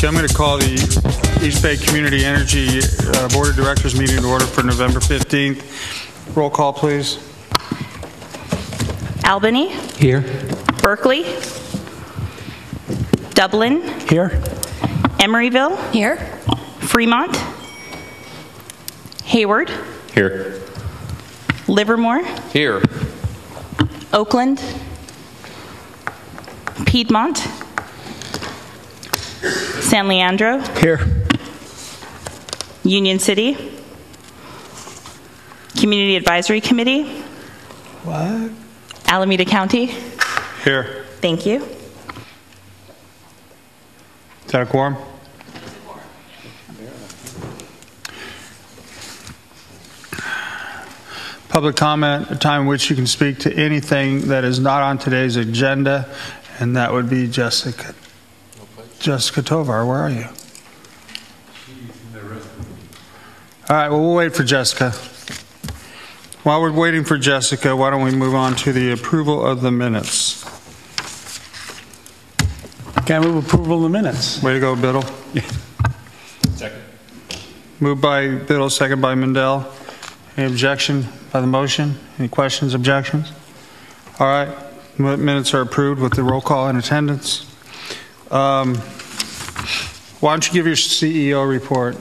Okay, I'm going to call the East Bay Community Energy Board of Directors meeting to order for November 15th. Roll call, please. Albany. Here. Berkeley. Dublin. Here. Emeryville. Here. Fremont. Hayward. Here. Livermore. Here. Oakland. Piedmont. San Leandro. Here. Union City. Community Advisory Committee. What? Alameda County. Here. Thank you. Is that a quorum? Public comment, a time in which you can speak to anything that is not on today's agenda, and that would be Jessica. Jessica Tovar, where are you? All right, well, we'll wait for Jessica. While we're waiting for Jessica, why don't we move on to the approval of the minutes? Can I move approval of the minutes? Way to go, Biddle. Second. Moved by Biddle, second by Mendel. Any objection by the motion? Any questions, objections? All right, minutes are approved with the roll call in attendance. Why don't you give your CEO report?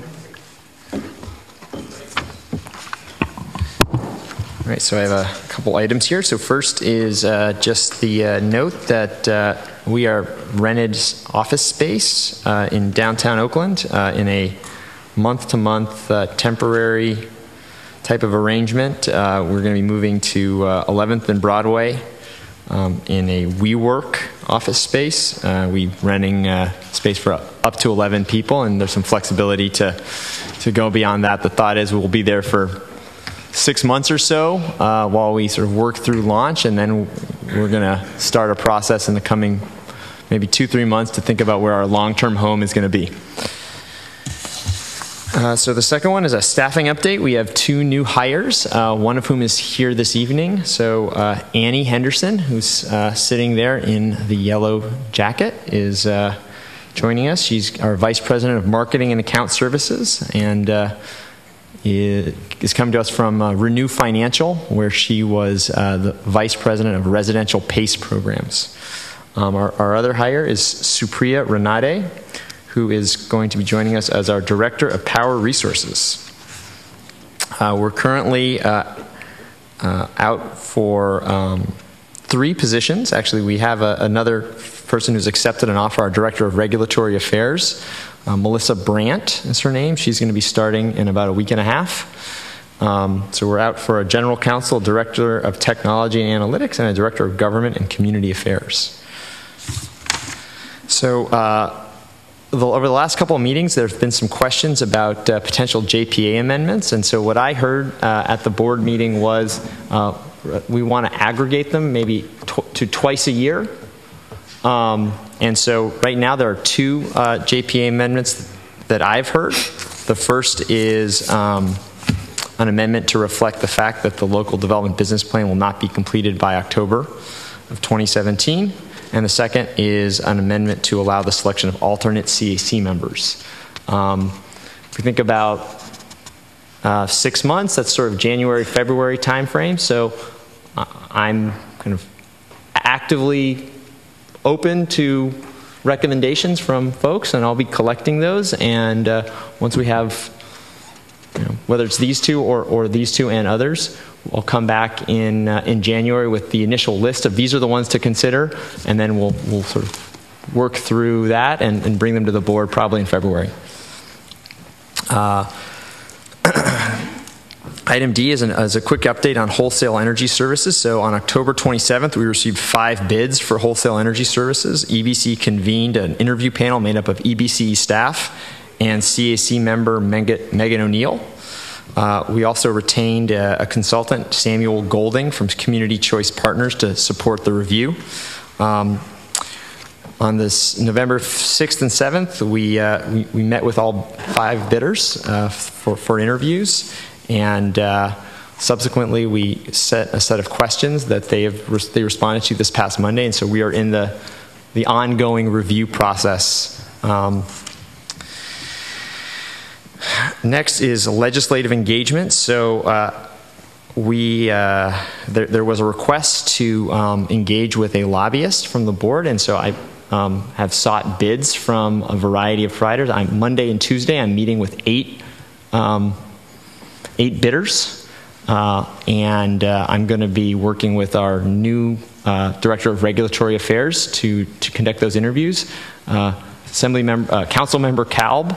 All right, so I have a couple items here. So first is just the note that we are rented office space in downtown Oakland in a month-to-month temporary type of arrangement. We're going to be moving to 11th and Broadway in a WeWork office space. We're renting space for up to 11 people, and there's some flexibility to go beyond that. The thought is we'll be there for 6 months or so while we sort of work through launch, and then we're going to start a process in the coming maybe 2-3 months to think about where our long-term home is going to be. So the second one is a staffing update. We have 2 new hires, one of whom is here this evening. So Annie Henderson, who's sitting there in the yellow jacket, is joining us. She's our Vice President of Marketing and Account Services, and is coming to us from Renew Financial, where she was the Vice President of Residential PACE Programs. Our other hire is Supriya Renate, who is going to be joining us as our Director of Power Resources. We're currently out for 3 positions. Actually, we have another person who's accepted an offer, our Director of Regulatory Affairs. Melissa Brandt is her name. She's going to be starting in about a week and a half. So we're out for a General Counsel, Director of Technology and Analytics, and a Director of Government and Community Affairs. So over the last couple of meetings, there have been some questions about potential Jpa amendments. And so what I heard at the board meeting was we want to aggregate them maybe to twice a year. And so right now there are 2 Jpa amendments that I've heard. The first is an amendment to reflect the fact that the local development business plan will not be completed by October of 2017. And the second is an amendment to allow the selection of alternate CAC members. If we think about 6 months, that's sort of January, February timeframe. So I'm kind of actively open to recommendations from folks, and I'll be collecting those. And once we have, whether it's these 2 or these 2 and others, I'll come back in January with the initial list of these are the ones to consider, and then we'll sort of work through that and bring them to the board probably in February. Item D is a quick update on wholesale energy services. So on October 27th, we received 5 bids for wholesale energy services. EBC convened an interview panel made up of EBC staff and CAC member Megan O'Neill. We also retained a consultant, Samuel Golding, from Community Choice Partners to support the review. On this November 6th and 7th, we met with all 5 bidders for interviews, and subsequently we set a set of questions that they responded to this past Monday, and so we are in the ongoing review process Next is legislative engagement. So there was a request to engage with a lobbyist from the board, and so I have sought bids from a variety of providers. Monday and Tuesday, I'm meeting with eight bidders, and I'm going to be working with our new Director of Regulatory Affairs to conduct those interviews. Council Member Kalb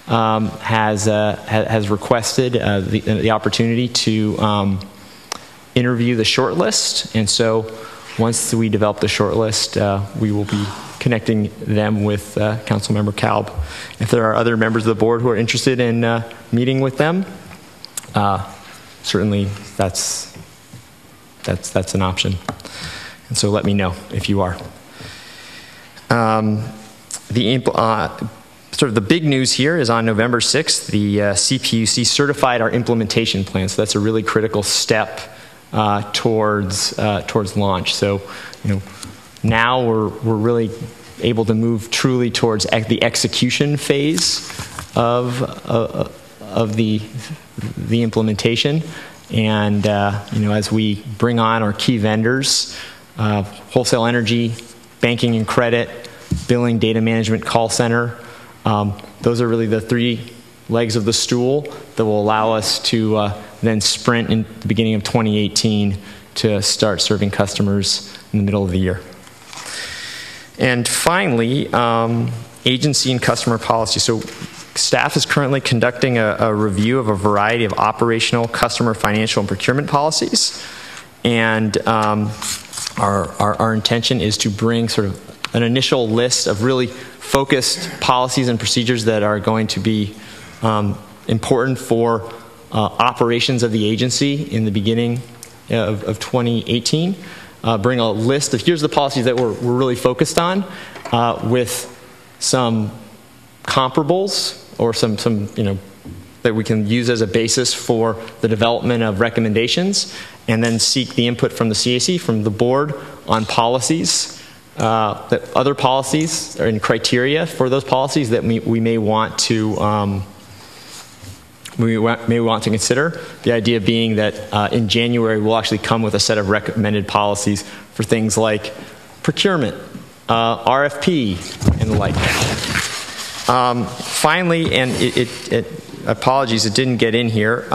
has requested the opportunity to interview the shortlist, and so once we develop the shortlist, we will be connecting them with Councilmember Kalb. If there are other members of the board who are interested in meeting with them, certainly that's an option. And so let me know if you are. Sort of the big news here is on November 6th, the CPUC certified our implementation plan. So that's a really critical step towards launch. So, now we're really able to move truly towards the execution phase of the implementation. And as we bring on our key vendors, Wholesale Energy, banking and credit, billing, data management, call center, those are really the three legs of the stool that will allow us to then sprint in the beginning of 2018 to start serving customers in the middle of the year. And finally, agency and customer policy. So staff is currently conducting a review of a variety of operational, customer, financial, and procurement policies. And our intention is to bring sort of an initial list of really focused policies and procedures that are going to be important for operations of the agency in the beginning of 2018. Bring a list of here's the policies that we're really focused on, with some comparables or some that we can use as a basis for the development of recommendations, and then seek the input from the CAC, from the board, on policies, that other policies and criteria for those policies that we may want to consider. The idea being that in January we'll actually come with a set of recommended policies for things like procurement, RFP, and the like. Finally, and apologies, it didn't get in here.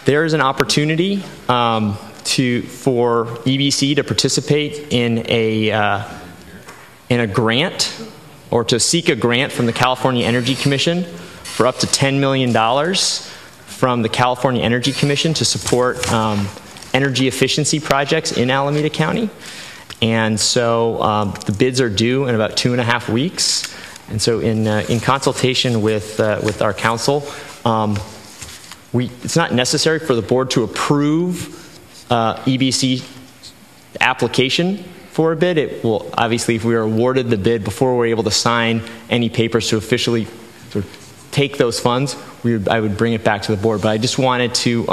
There is an opportunity for EBC to participate in a grant, or to seek a grant from the California Energy Commission for up to $10 million from the California Energy Commission to support energy efficiency projects in Alameda County. And so the bids are due in about 2.5 weeks. And so in consultation with our council, it's not necessary for the board to approve EBC application for a bid. It will, obviously, if we are awarded the bid before we're able to sign any papers to officially sort of take those funds, I would bring it back to the board. But I just wanted to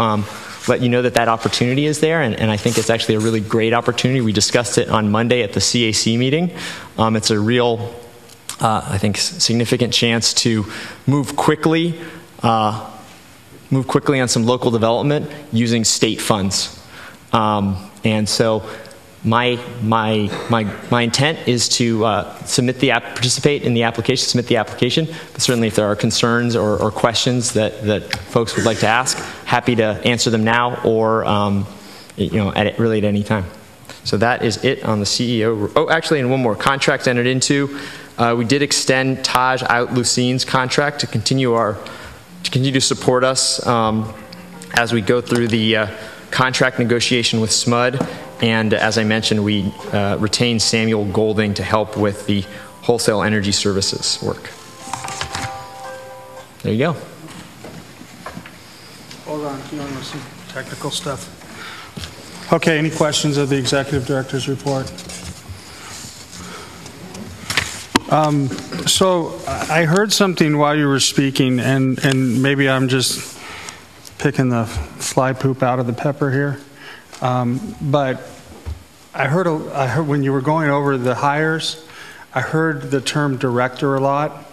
let you know that opportunity is there, and I think it's actually a really great opportunity. We discussed it on Monday at the CAC meeting. It's a real, I think, significant chance to move quickly on some local development using state funds. And so my intent is to participate in the application, submit the application. But certainly, if there are concerns or questions that folks would like to ask, happy to answer them now or really at any time. So that is it on the CEO. Oh, actually, and one more. Contract entered into. We did extend Taj Out-Lucine's contract to continue to support us as we go through the contract negotiation with SMUD. And as I mentioned, we retained Samuel Golding to help with the wholesale energy services work. There you go. Hold on, you want some technical stuff? Okay, any questions of the executive director's report? So I heard something while you were speaking, and maybe I'm just picking the fly poop out of the pepper here. But I heard when you were going over the hires, I heard the term director a lot.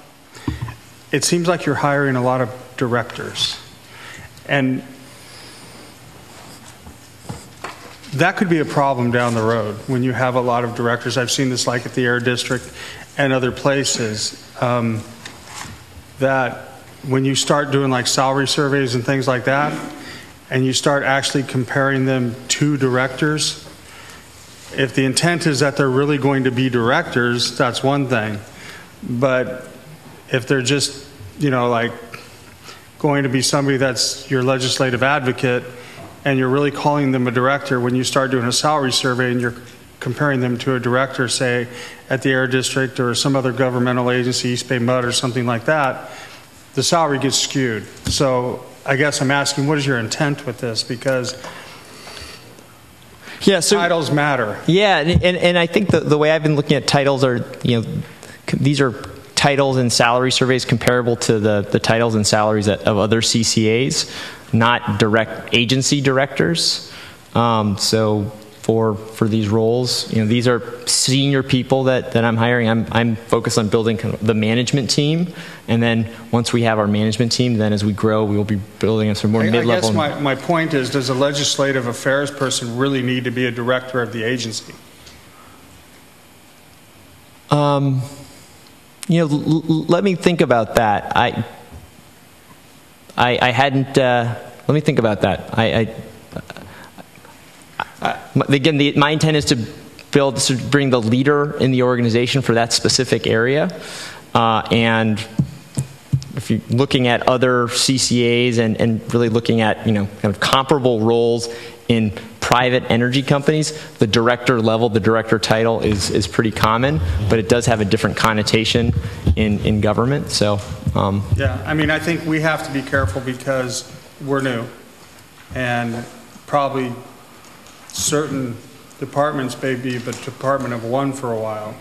It seems like you're hiring a lot of directors. And that could be a problem down the road when you have a lot of directors. I've seen this like at the Air District and other places, that when you start doing like salary surveys and things like that, and you start actually comparing them to directors, if the intent is that they're really going to be directors, that's one thing. But if they're just, you know, like going to be somebody that's your legislative advocate, and you're really calling them a director, when you start doing a salary survey and you're comparing them to a director, say, at the Air District or some other governmental agency, East Bay Mud or something like that, the salary gets skewed. So I guess I'm asking, what is your intent with this? Because titles matter. Yeah, and I think the way I've been looking at titles are, you know, these are titles and salary surveys comparable to the titles and salaries of other CCAs, not direct agency directors. So for these roles, you know, these are senior people that I'm hiring. I'm focused on building kind of the management team, and then once we have our management team, then as we grow, we will be building some more mid-level. I guess my point is, does a legislative affairs person really need to be a director of the agency? You know, let me think about that. I hadn't. Let me think about that. Again, my intent is to bring the leader in the organization for that specific area, and if you're looking at other CCAs and really looking at, you know, kind of comparable roles in private energy companies, the director level, the director title is pretty common, but it does have a different connotation in government. So yeah, I mean, I think we have to be careful because we're new, and probably certain departments may be the department of one for a while,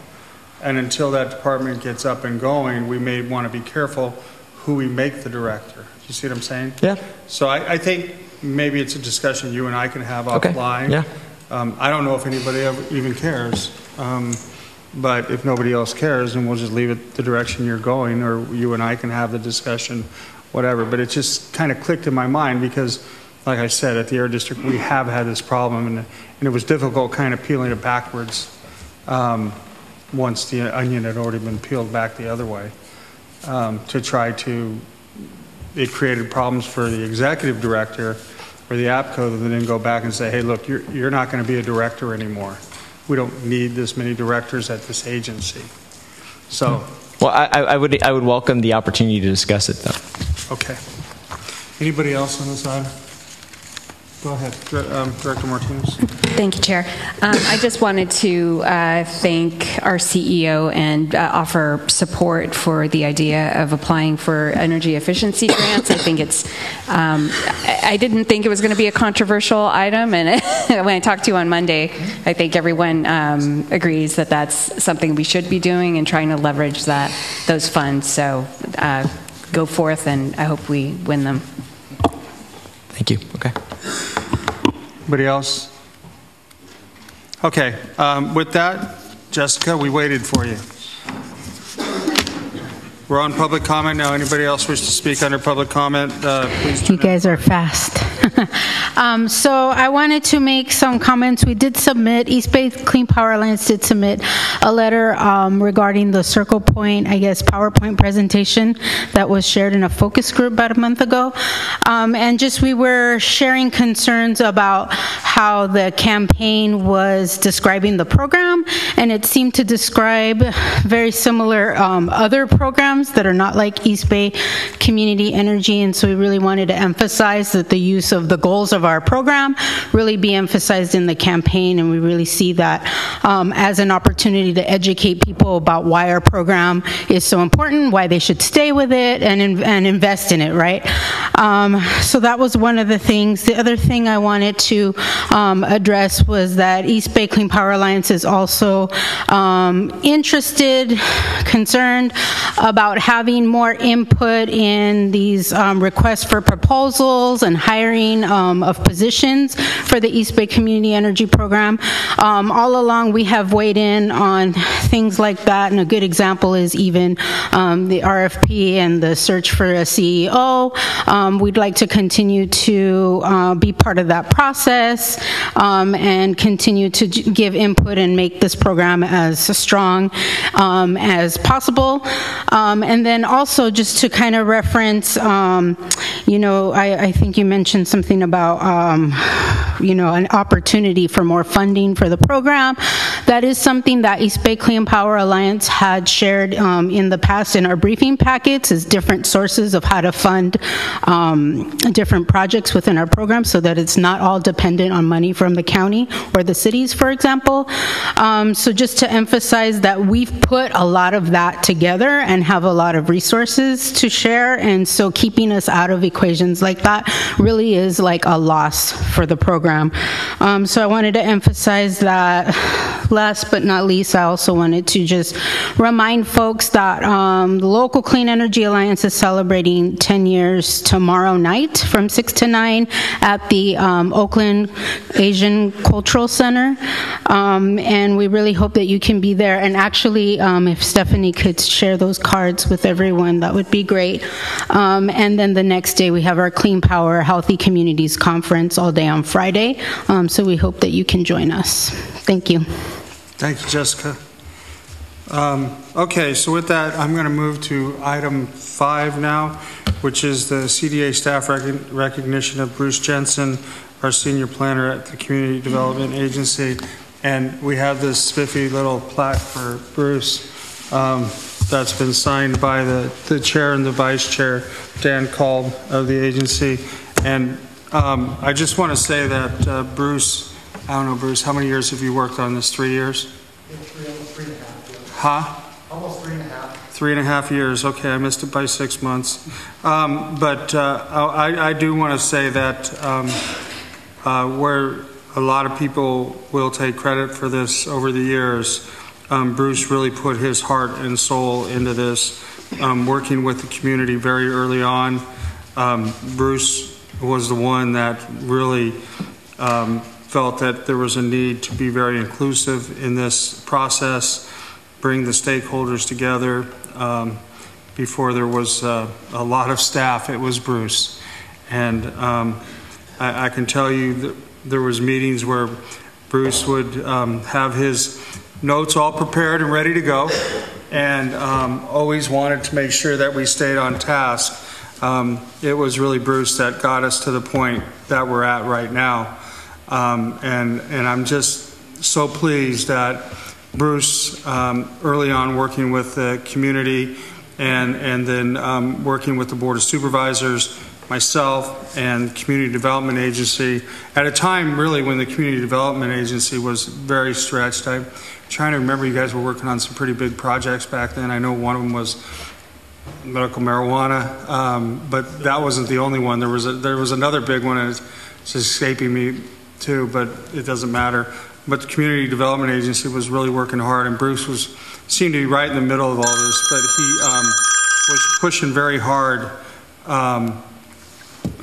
and until that department gets up and going, we may want to be careful who we make the director. You see what I'm saying? Yeah. So I think maybe it's a discussion you and I can have offline. Yeah. I don't know if anybody even cares, but if nobody else cares, then we'll just leave it the direction you're going, or you and I can have the discussion, whatever. But it just kind of clicked in my mind because, like I said, at the Air District, we have had this problem, and it was difficult kind of peeling it backwards once the onion had already been peeled back the other way to try to. It created problems for the executive director or the APCO that then go back and say, hey, look, you're not going to be a director anymore. We don't need this many directors at this agency. So. Well, I would welcome the opportunity to discuss it, though. Okay. Anybody else on this item? Go ahead, Director Martinez. Thank you, Chair. I just wanted to thank our CEO and offer support for the idea of applying for energy efficiency grants. I think it's, I didn't think it was going to be a controversial item, and when I talked to you on Monday, I think everyone agrees that that's something we should be doing and trying to leverage those funds. So go forth, and I hope we win them. Thank you. Okay. Anybody else? Okay. With that, Jessica, we waited for you. We're on public comment now. Anybody else wish to speak under public comment? Please. You guys are fast. So I wanted to make some comments. We did submit, East Bay Clean Power Alliance did submit a letter regarding the Circle Point, I guess, PowerPoint presentation that was shared in a focus group about a month ago. And just we were sharing concerns about how the campaign was describing the program, and it seemed to describe very similar other programs that are not like East Bay Community Energy, and so we really wanted to emphasize that the use of the goals of our program really be emphasized in the campaign, and we really see that as an opportunity to educate people about why our program is so important, why they should stay with it and invest in it, right? So that was one of the things. The other thing I wanted to address was that East Bay Clean Power Alliance is also interested, concerned about having more input in these requests for proposals and hiring of of positions for the East Bay Community Energy Program. All along, we have weighed in on things like that, and a good example is even the RFP and the search for a CEO. We'd like to continue to be part of that process and continue to give input and make this program as strong as possible. And then also just to kind of reference, I think you mentioned something about, an opportunity for more funding for the program. That is something that East Bay Clean Power Alliance had shared in the past in our briefing packets, is different sources of how to fund different projects within our program so that it's not all dependent on money from the county or the cities, for example. So just to emphasize that we've put a lot of that together and have a lot of resources to share, and so keeping us out of equations like that really is like a loss for the program. So I wanted to emphasize that. Last but not least, I also wanted to just remind folks that the local Clean Energy Alliance is celebrating 10 years tomorrow night from 6 to 9 at the Oakland Asian Cultural Center. And we really hope that you can be there. And actually, if Stephanie could share those cards with everyone, that would be great. And then the next day, we have our Clean Power Healthy Communities Conference all day on Friday. So we hope that you can join us. Thank you. Thank you, Jessica. Okay, so with that, I'm going to move to item 5 now, which is the CDA staff recognition of Bruce Jensen, our senior planner at the Community Development Agency. And we have this spiffy little plaque for Bruce that's been signed by the chair and the vice chair, Dan Kolb of the agency. And I just want to say that Bruce, I don't know, Bruce, how many years have you worked on this? 3 years? 3.5 years. Huh? Almost 3.5. 3.5 years. Okay, I missed it by 6 months. But I do want to say that where a lot of people will take credit for this over the years, Bruce really put his heart and soul into this, working with the community very early on. Bruce was the one that really felt that there was a need to be very inclusive in this process, bring the stakeholders together. Before there was a lot of staff, it was Bruce. And I can tell you that there was meetings where Bruce would have his notes all prepared and ready to go, and always wanted to make sure that we stayed on task. It was really Bruce that got us to the point that we're at right now. And I'm just so pleased that Bruce, early on working with the community and then working with the Board of Supervisors, myself, and Community Development Agency, at a time really when the Community Development Agency was very stretched. I'm trying to remember, you guys were working on some pretty big projects back then. I know one of them was medical marijuana, but that wasn't the only one. There was another big one, and it's escaping me too, but it doesn't matter. But the Community Development Agency was really working hard, and Bruce seemed to be right in the middle of all this, but he was pushing very hard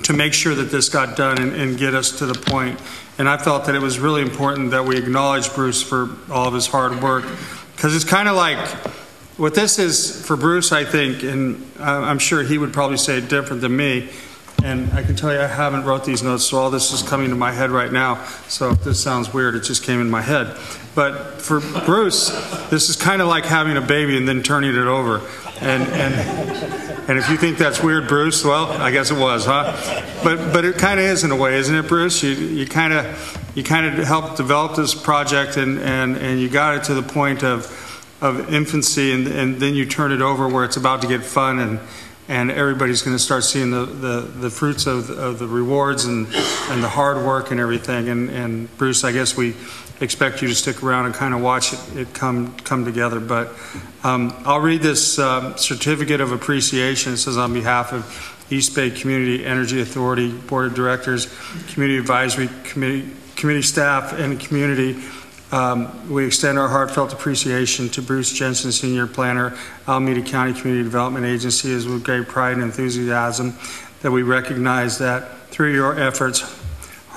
to make sure that this got done and get us to the point. And I felt that it was really important that we acknowledge Bruce for all of his hard work, because it's kind of like, what this is for Bruce, I think, and I'm sure he would probably say it different than me, and I can tell you I haven't wrote these notes, so all this is coming to my head right now. So if this sounds weird, it just came in my head. But for Bruce, this is kind of like having a baby and then turning it over. And if you think that's weird, Bruce, well, I guess it was, huh? But it kind of is in a way, isn't it, Bruce? You kind of helped develop this project, and you got it to the point of infancy, and then you turn it over where it's about to get fun, and everybody's going to start seeing the fruits of the rewards and the hard work and everything. And Bruce, I guess we expect you to stick around and kind of watch it come together. But I'll read this certificate of appreciation. It says, on behalf of East Bay Community Energy Authority Board of Directors, Community Advisory Committee staff, and community, we extend our heartfelt appreciation to Bruce Jensen, Senior Planner, Alameda County Community Development Agency. It is with great pride and enthusiasm that we recognize that through your efforts,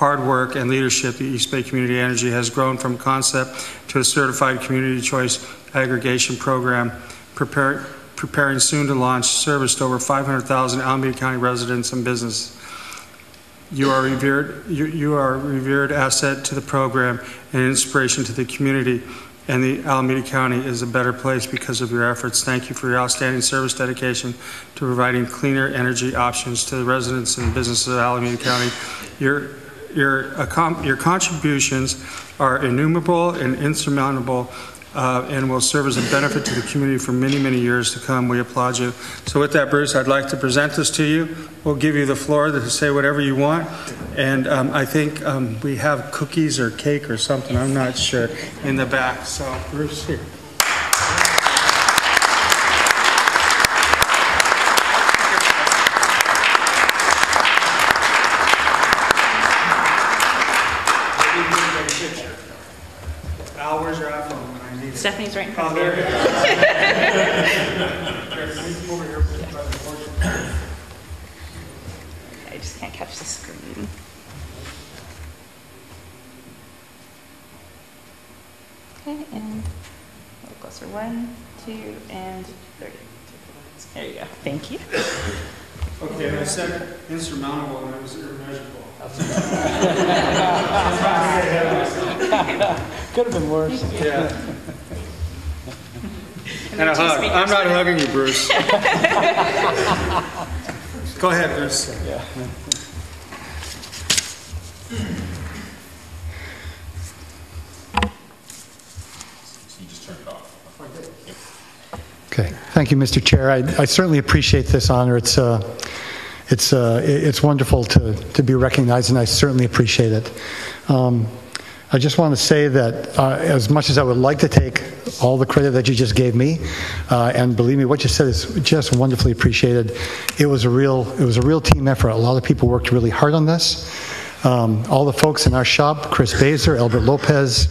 hard work and leadership, the East Bay Community Energy has grown from concept to a certified community choice aggregation program, preparing soon to launch service to over 500,000 Alameda County residents and business. You are a revered asset to the program and an inspiration to the community, and the Alameda County is a better place because of your efforts. Thank you for your outstanding service dedication to providing cleaner energy options to the residents and businesses of Alameda County. Your contributions are innumerable and insurmountable, and will serve as a benefit to the community for many, many years to come. We applaud you. So with that, Bruce, I'd like to present this to you. We'll give you the floor to say whatever you want. And I think we have cookies or cake or something, I'm not sure, in the back. So, Bruce, here. Al, where's your iPhone when I need it? Stephanie's right in front Oh, of you. there you I just can't catch the screen. Okay, and a little closer. 1, 2, and 3. There you go. Thank you. Okay, and I said insurmountable and it was immeasurable. Could have been worse. Yeah. And a hug. I'm not hugging you, Bruce. Go ahead, Bruce. Yeah. Okay. Thank you, Mr. Chair. I certainly appreciate this honor. It's wonderful to be recognized, and I certainly appreciate it. I just want to say that as much as I would like to take all the credit that you just gave me, and believe me, what you said is just wonderfully appreciated. It was a real team effort. A lot of people worked really hard on this. All the folks in our shop, Chris Baser, Albert Lopez,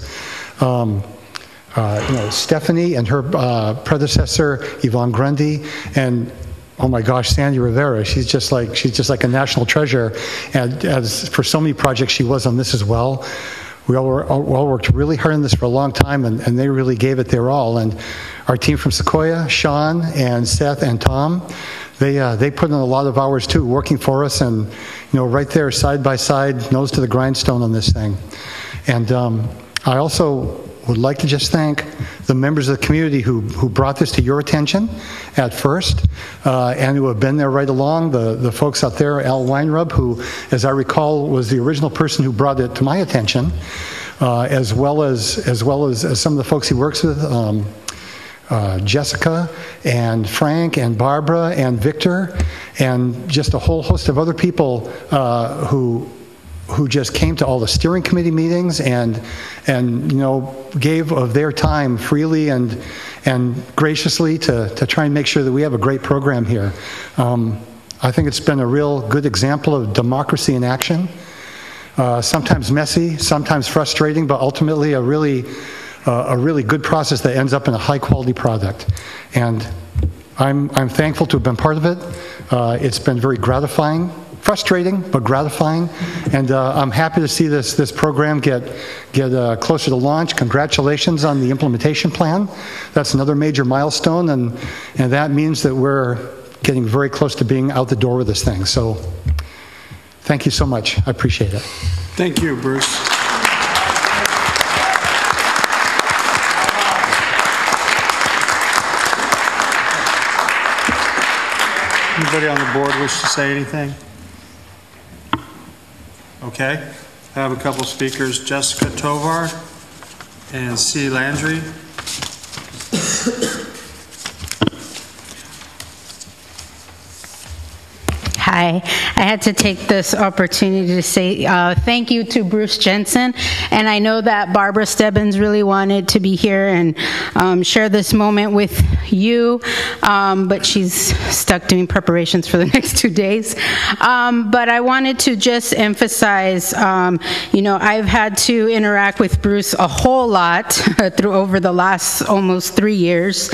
Stephanie and her predecessor, Yvonne Grundy, and oh my gosh, Sandy Rivera. She's just like a national treasure. And as for so many projects, she was on this as well. We all worked really hard on this for a long time, and they really gave it their all. And our team from Sequoia, Sean and Seth and Tom, they put in a lot of hours too, working for us, and right there, side by side, nose to the grindstone on this thing. And I also would like to just thank the members of the community who brought this to your attention at first, and who have been there right along. The folks out there, Al Weinrub, who, as I recall, was the original person who brought it to my attention, as well as some of the folks he works with, Jessica and Frank and Barbara and Victor, and just a whole host of other people who just came to all the steering committee meetings and gave of their time freely and graciously to try and make sure that we have a great program here. I think it's been a real good example of democracy in action. Sometimes messy, sometimes frustrating, but ultimately a really good process that ends up in a high quality product. And I'm thankful to have been part of it. It's been very gratifying. Frustrating, but gratifying, and I'm happy to see this program get closer to launch. Congratulations on the implementation plan. That's another major milestone, and that means that we're getting very close to being out the door with this thing. So, thank you so much. I appreciate it. Thank you, Bruce. Anybody on the board wish to say anything? Okay, I have a couple speakers, Jessica Tovar and C. Landry. Hi. I had to take this opportunity to say thank you to Bruce Jensen, and I know that Barbara Stebbins really wanted to be here and share this moment with you, but she's stuck doing preparations for the next 2 days. But I wanted to just emphasize, I've had to interact with Bruce a whole lot over the last almost 3 years.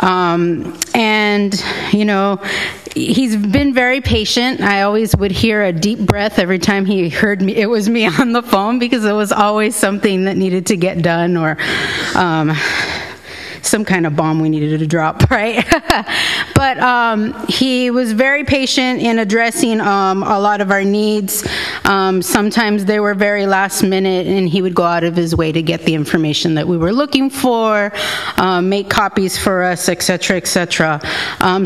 And, he's been very patient. I always would hear a deep breath every time he heard me. It was me on the phone because it was always something that needed to get done, or some kind of bomb we needed to drop, right? But he was very patient in addressing a lot of our needs. Sometimes they were very last minute, and he would go out of his way to get the information that we were looking for, make copies for us, et cetera, et cetera.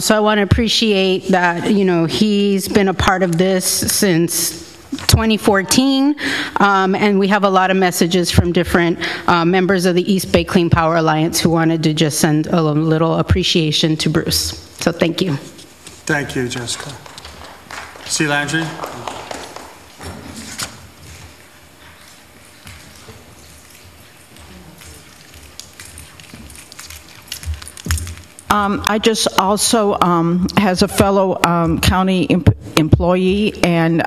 So I want to appreciate that, he's been a part of this since 2014, and we have a lot of messages from different members of the East Bay Clean Power Alliance who wanted to just send a little appreciation to Bruce. So thank you. Thank you, Jessica. C. Landry? I just also, as a fellow county employee and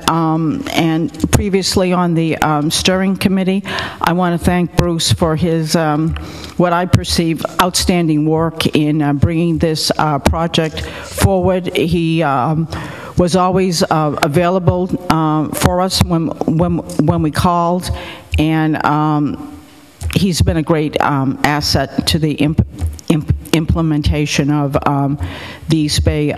previously on the steering committee, I want to thank Bruce for his, what I perceive, outstanding work in bringing this project forward. He was always available for us when we called, and he's been a great asset to the implementation of the East Bay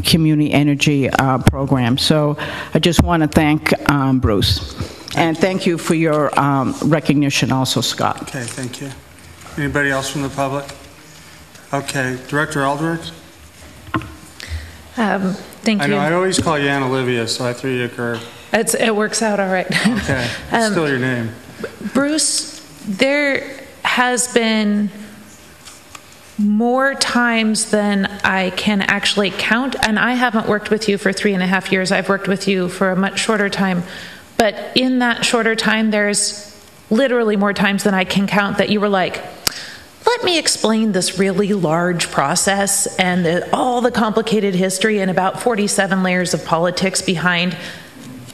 Community Energy Program. So I just want to thank Bruce. And thank you for your recognition also, Scott. Okay, thank you. Anybody else from the public? Okay, Director Aldrich? Thank you. I know, I always call you Ann Olivia, so I threw you a curve. It works out all right. Okay, it's still your name. Bruce, there has been more times than I can actually count, and I haven't worked with you for 3.5 years. I've worked with you for a much shorter time, but in that shorter time, there's literally more times than I can count that you were like, let me explain this really large process and all the complicated history and about 47 layers of politics behind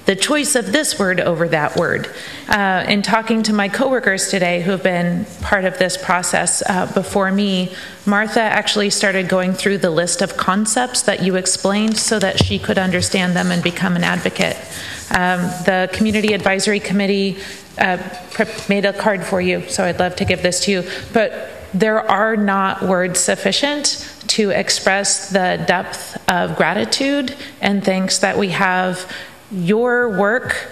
the choice of this word over that word. In talking to my coworkers today who have been part of this process before me, Martha actually started going through the list of concepts that you explained so that she could understand them and become an advocate. The Community Advisory Committee made a card for you, so I'd love to give this to you. But there are not words sufficient to express the depth of gratitude and thanks that we have. Your work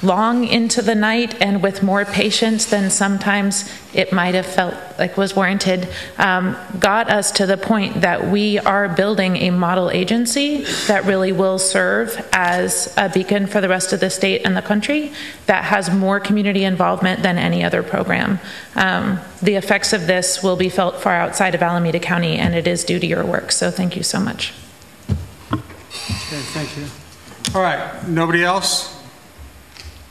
long into the night and with more patience than sometimes it might have felt like was warranted, got us to the point that we are building a model agency that really will serve as a beacon for the rest of the state and the country that has more community involvement than any other program. The effects of this will be felt far outside of Alameda County, and it is due to your work. So thank you so much. Okay, thank you. All right, nobody else?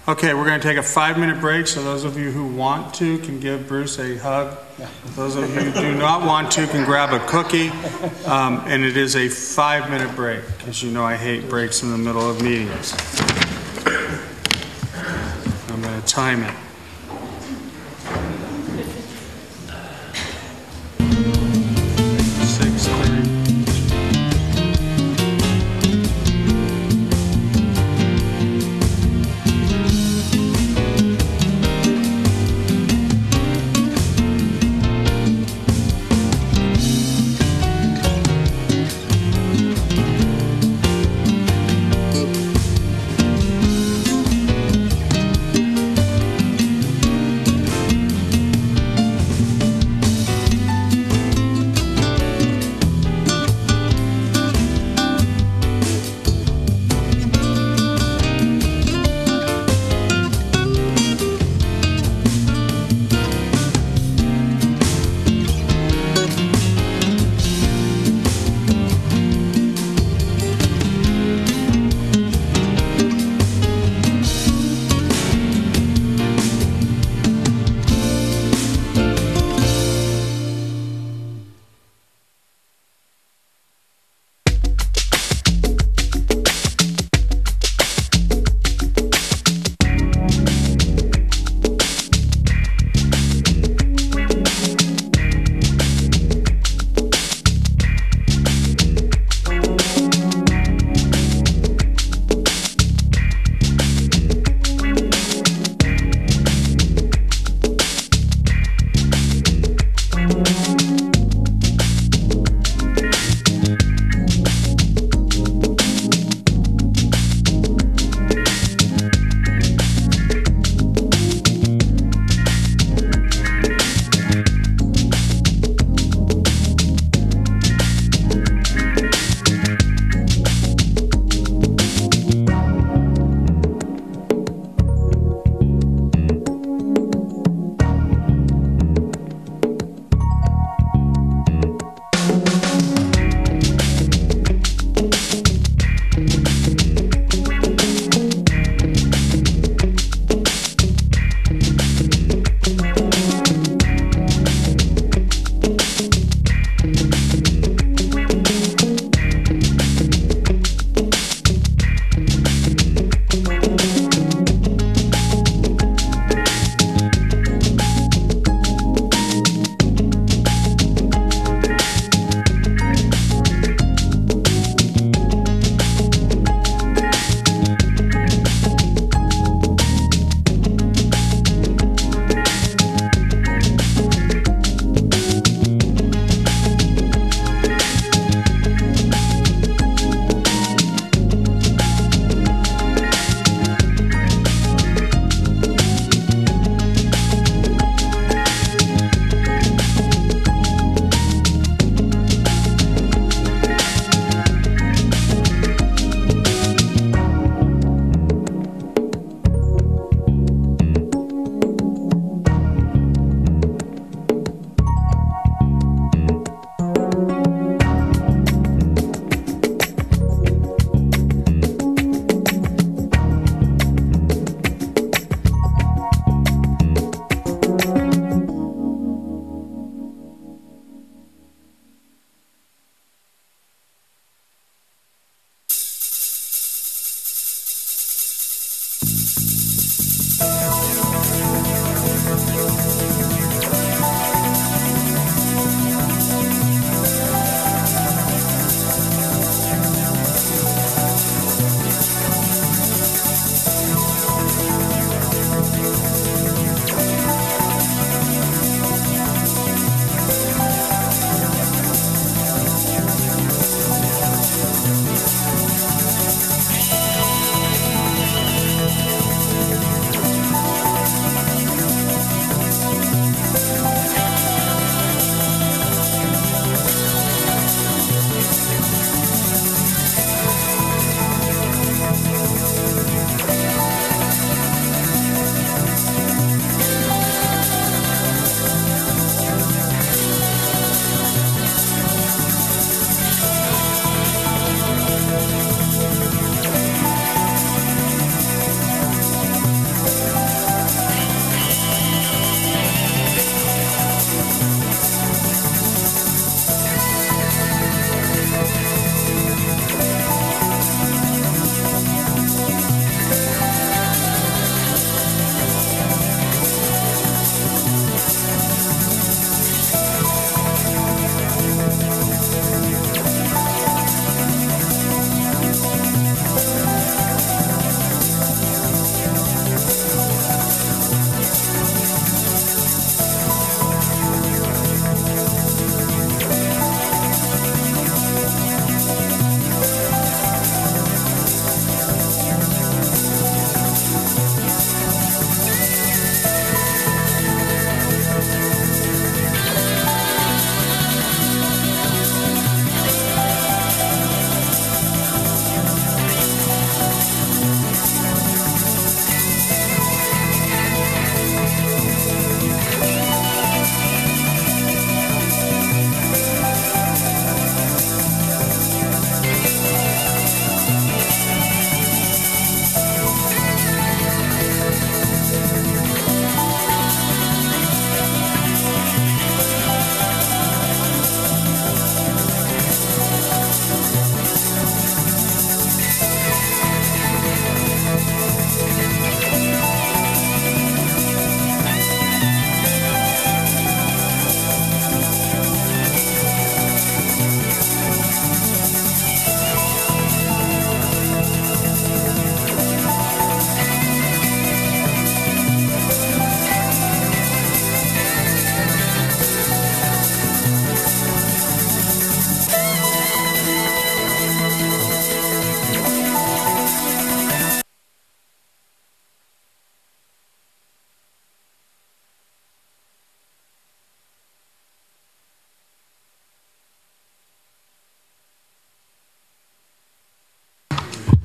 Okay, we're going to take a 5-minute break, so those of you who want to can give Bruce a hug. Those of you who do not want to can grab a cookie. And it is a 5-minute break, because you know I hate breaks in the middle of meetings. I'm going to time it.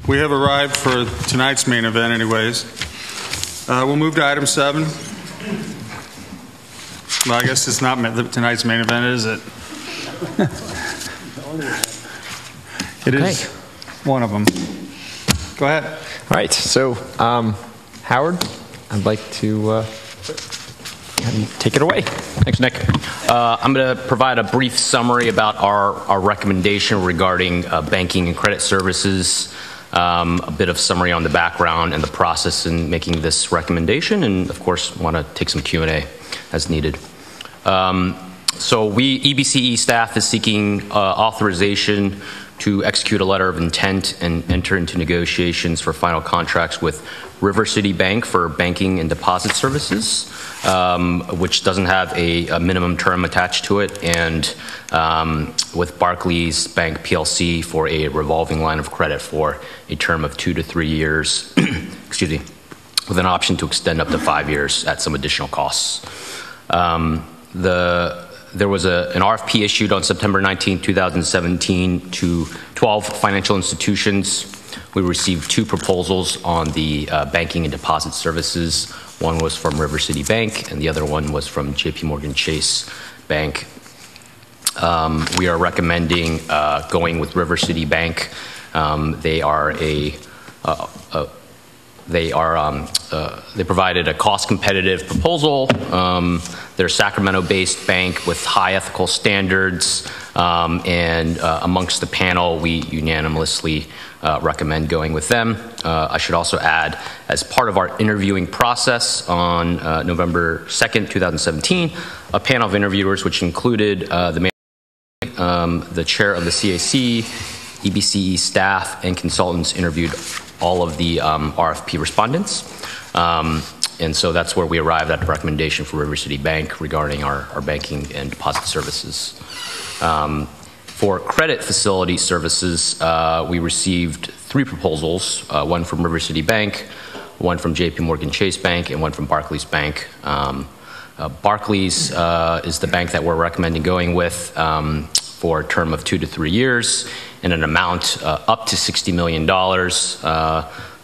we have arrived for tonight's main event anyways. We'll move to item 7. Well, I guess it's not tonight's main event, is it? It is one of them. Go ahead. All right, so Howard, I'd like to have you take it away. Thanks, Nick. I'm going to provide a brief summary about our recommendation regarding banking and credit services, a bit of summary on the background and the process in making this recommendation, and of course want to take some Q&A as needed. So EBCE staff is seeking authorization to execute a letter of intent and enter into negotiations for final contracts with River City Bank for banking and deposit services, which doesn't have a minimum term attached to it, and with Barclays Bank PLC for a revolving line of credit for a term of 2 to 3 years, excuse me, with an option to extend up to 5 years at some additional costs. There was an RFP issued on September 19, 2017 to 12 financial institutions. We received 2 proposals on the banking and deposit services. One was from River City Bank and the other one was from JP Chase Bank. We are recommending going with River City Bank. They provided a cost-competitive proposal. They're a Sacramento-based bank with high ethical standards, and amongst the panel, we unanimously recommend going with them. I should also add, as part of our interviewing process on November 2nd, 2017, a panel of interviewers, which included the chair of the CAC, EBCE staff, and consultants, interviewed all of the RFP respondents. And so that's where we arrived at the recommendation for River City Bank regarding our banking and deposit services. For credit facility services, we received 3 proposals, one from River City Bank, one from JP Chase Bank, and one from Barclays Bank. Barclays is the bank that we're recommending going with for a term of 2 to 3 years and an amount up to $60 million.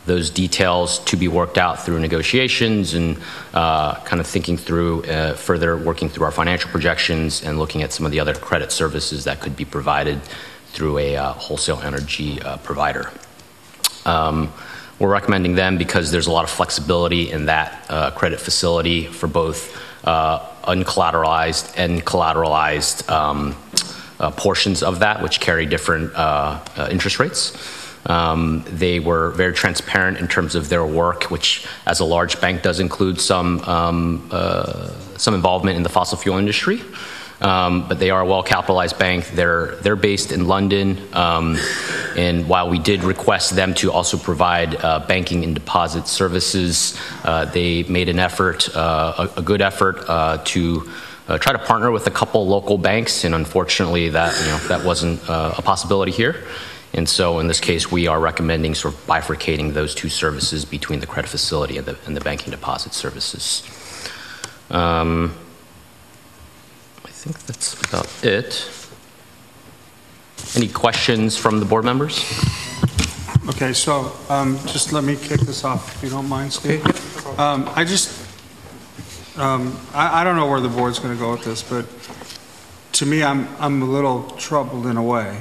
Those details to be worked out through negotiations and kind of thinking through further working through our financial projections and looking at some of the other credit services that could be provided through a wholesale energy provider. We're recommending them because there's a lot of flexibility in that credit facility for both uncollateralized and collateralized portions of that, which carry different interest rates. They were very transparent in terms of their work, which as a large bank does include some involvement in the fossil fuel industry. But they are a well-capitalized bank. They're based in London, and while we did request them to also provide banking and deposit services, they made an effort, a good effort, to try to partner with a couple local banks, and unfortunately that wasn't a possibility here. And so in this case, we are recommending sort of bifurcating those 2 services between the credit facility and the banking deposit services. I think that's about it. Any questions from the board members? Okay, so just let me kick this off, if you don't mind, Steve. I don't know where the board's going to go with this, but to me, I'm a little troubled in a way,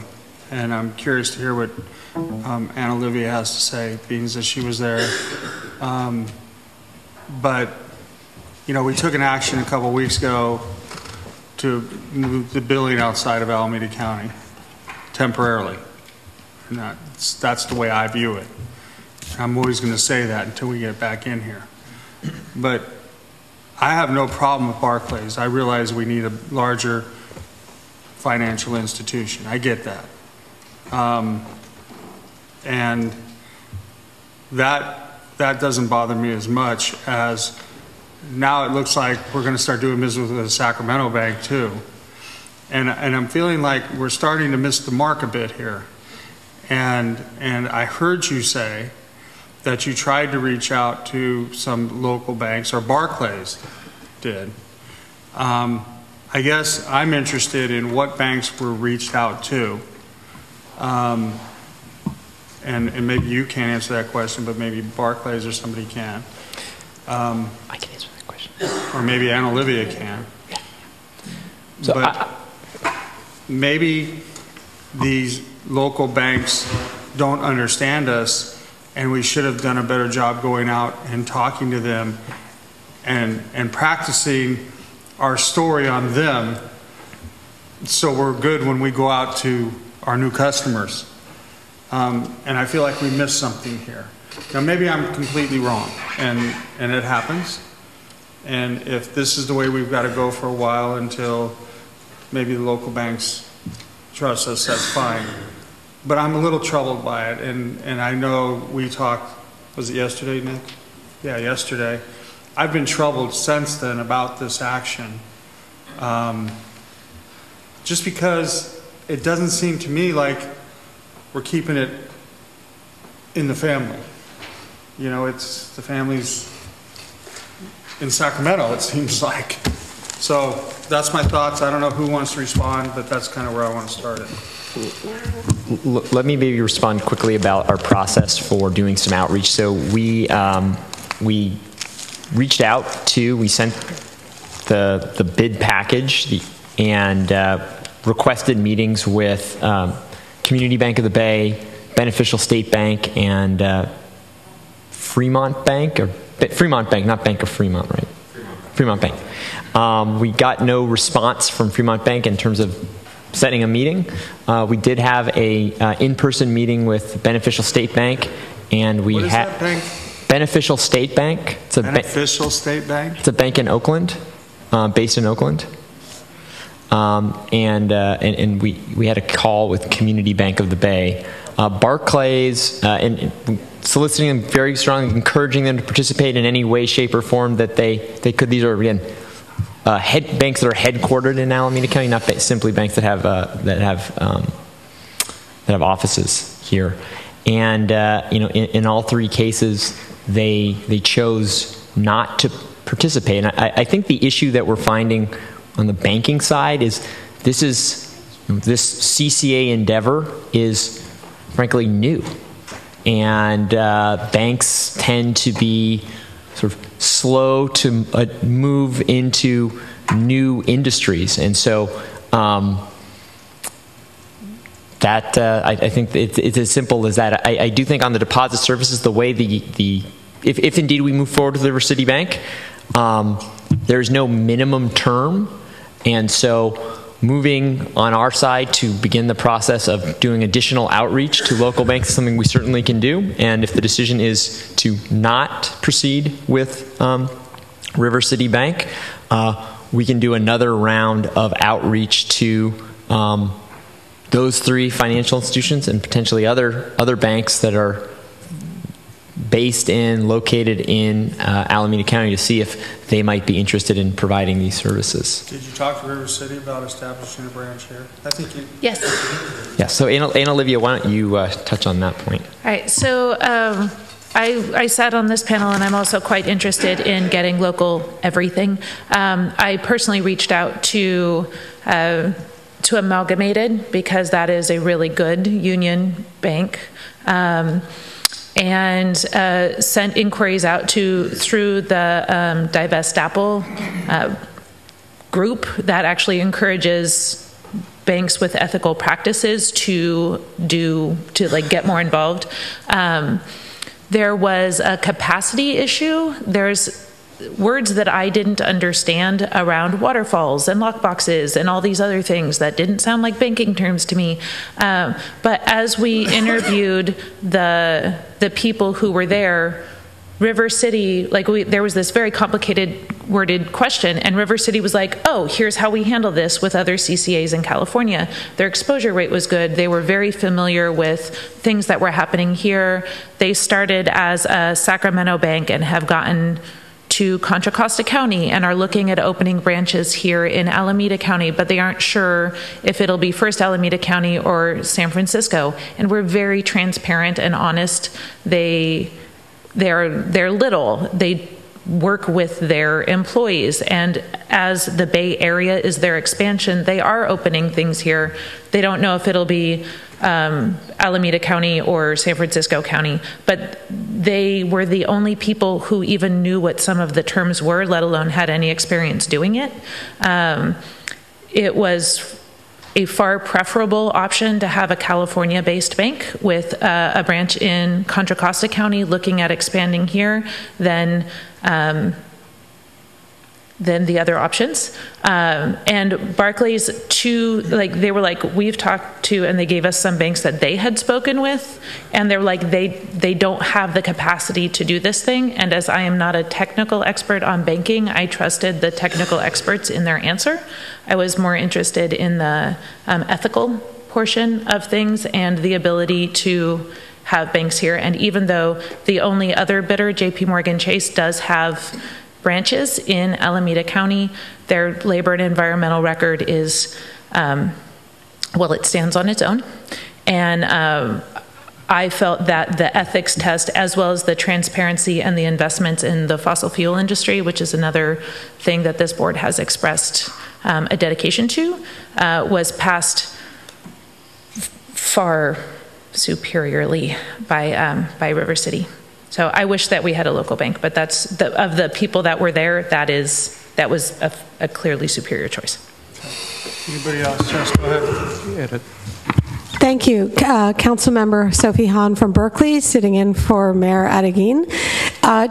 and I'm curious to hear what Anna Olivia has to say, being that she was there. But we took an action a couple weeks ago to move the billing outside of Alameda County temporarily, and that's the way I view it. I'm always going to say that until we get back in here, but I have no problem with Barclays. I realize we need a larger financial institution. I get that. And that doesn't bother me as much as now it looks like we're going to start doing business with the Sacramento Bank too. And I'm feeling like we're starting to miss the mark a bit here. And I heard you say that you tried to reach out to some local banks, or Barclays did. I guess I'm interested in what banks were reached out to, and maybe you can't answer that question, but maybe Barclays or somebody can. I can answer that question. Or maybe Ann Olivia can. So but maybe these local banks don't understand us, and we should have done a better job going out and talking to them and practicing our story on them, so we're good when we go out to our new customers. And I feel like we missed something here. Now, maybe I'm completely wrong, and it happens. And if this is the way we've got to go for a while until maybe the local banks trust us, that's fine. But I'm a little troubled by it, and I know we talked, was it yesterday, Nick? Yeah, yesterday. I've been troubled since then about this action. Just because it doesn't seem to me like we're keeping it in the family. You know, it's the family's in Sacramento, it seems like. So that's my thoughts. I don't know who wants to respond, but that's kind of where I want to start it. Let me maybe respond quickly about our process for doing some outreach. So we reached out to, we sent the bid package and requested meetings with Community Bank of the Bay, Beneficial State Bank, and Fremont Bank, or Fremont Bank, not Bank of Fremont, right? Fremont Bank. We got no response from Fremont Bank in terms of setting a meeting. We did have a in-person meeting with Beneficial State Bank, and we had that bank? Beneficial State Bank. It's a Beneficial State Bank? It's a bank in Oakland, based in Oakland. And we had a call with Community Bank of the Bay. Barclays, and soliciting them very strongly, encouraging them to participate in any way, shape, or form that they could. These are, again, banks that are headquartered in Alameda County, not simply banks that have offices here. And in all three cases, they chose not to participate. And I think the issue that we're finding on the banking side is this CCA endeavor is frankly new, and banks tend to be sort of slow to move into new industries, and so I think it's as simple as that. I do think on the deposit services, the way if indeed we move forward with River City Bank, there's no minimum term, and so moving on our side to begin the process of doing additional outreach to local banks is something we certainly can do. And if the decision is to not proceed with River City Bank, we can do another round of outreach to those three financial institutions and potentially other banks that are located in Alameda County to see if they might be interested in providing these services. Did you talk to River City about establishing a branch here? I think you... Yes. Yeah, so Anna Olivia, why don't you touch on that point? All right, so I sat on this panel, and I'm also quite interested in getting local everything. I personally reached out to Amalgamated, because that is a really good union bank. And sent inquiries out through the Divest Apple group that actually encourages banks with ethical practices to get more involved. There was a capacity issue. There's words that I didn't understand around waterfalls and lockboxes and all these other things that didn't sound like banking terms to me. But as we interviewed the people who were there, River City, there was this very complicated worded question, and River City was like, oh, here's how we handle this with other CCAs in California. Their exposure rate was good. They were very familiar with things that were happening here. They started as a Sacramento bank and have gotten to Contra Costa County and are looking at opening branches here in Alameda County, but they aren't sure if it'll be first Alameda County or San Francisco. And we're very transparent and honest. They're little. work with their employees. And as the Bay Area is their expansion, they are opening things here. They don't know if it'll be Alameda County or San Francisco County, but they were the only people who even knew what some of the terms were, let alone had any experience doing it. It was a far preferable option to have a California-based bank with a branch in Contra Costa County looking at expanding here than the other options. And Barclays, they were like, we've talked to, and they gave us some banks that they had spoken with, and they're like, they don't have the capacity to do this thing. And as I am not a technical expert on banking, I trusted the technical experts in their answer. I was more interested in the ethical portion of things and the ability to have banks here. And even though the only other bidder, JP Morgan Chase, does have branches in Alameda County, their labor and environmental record is, it stands on its own. And I felt that the ethics test, as well as the transparency and the investments in the fossil fuel industry, which is another thing that this board has expressed a dedication to, was passed far superiorly by River City. So I wish that we had a local bank, but that's of the people that were there, that was a clearly superior choice. Anybody else? Just go ahead. Thank you. Councilmember Sophie Hahn from Berkeley, sitting in for Mayor Adeguin.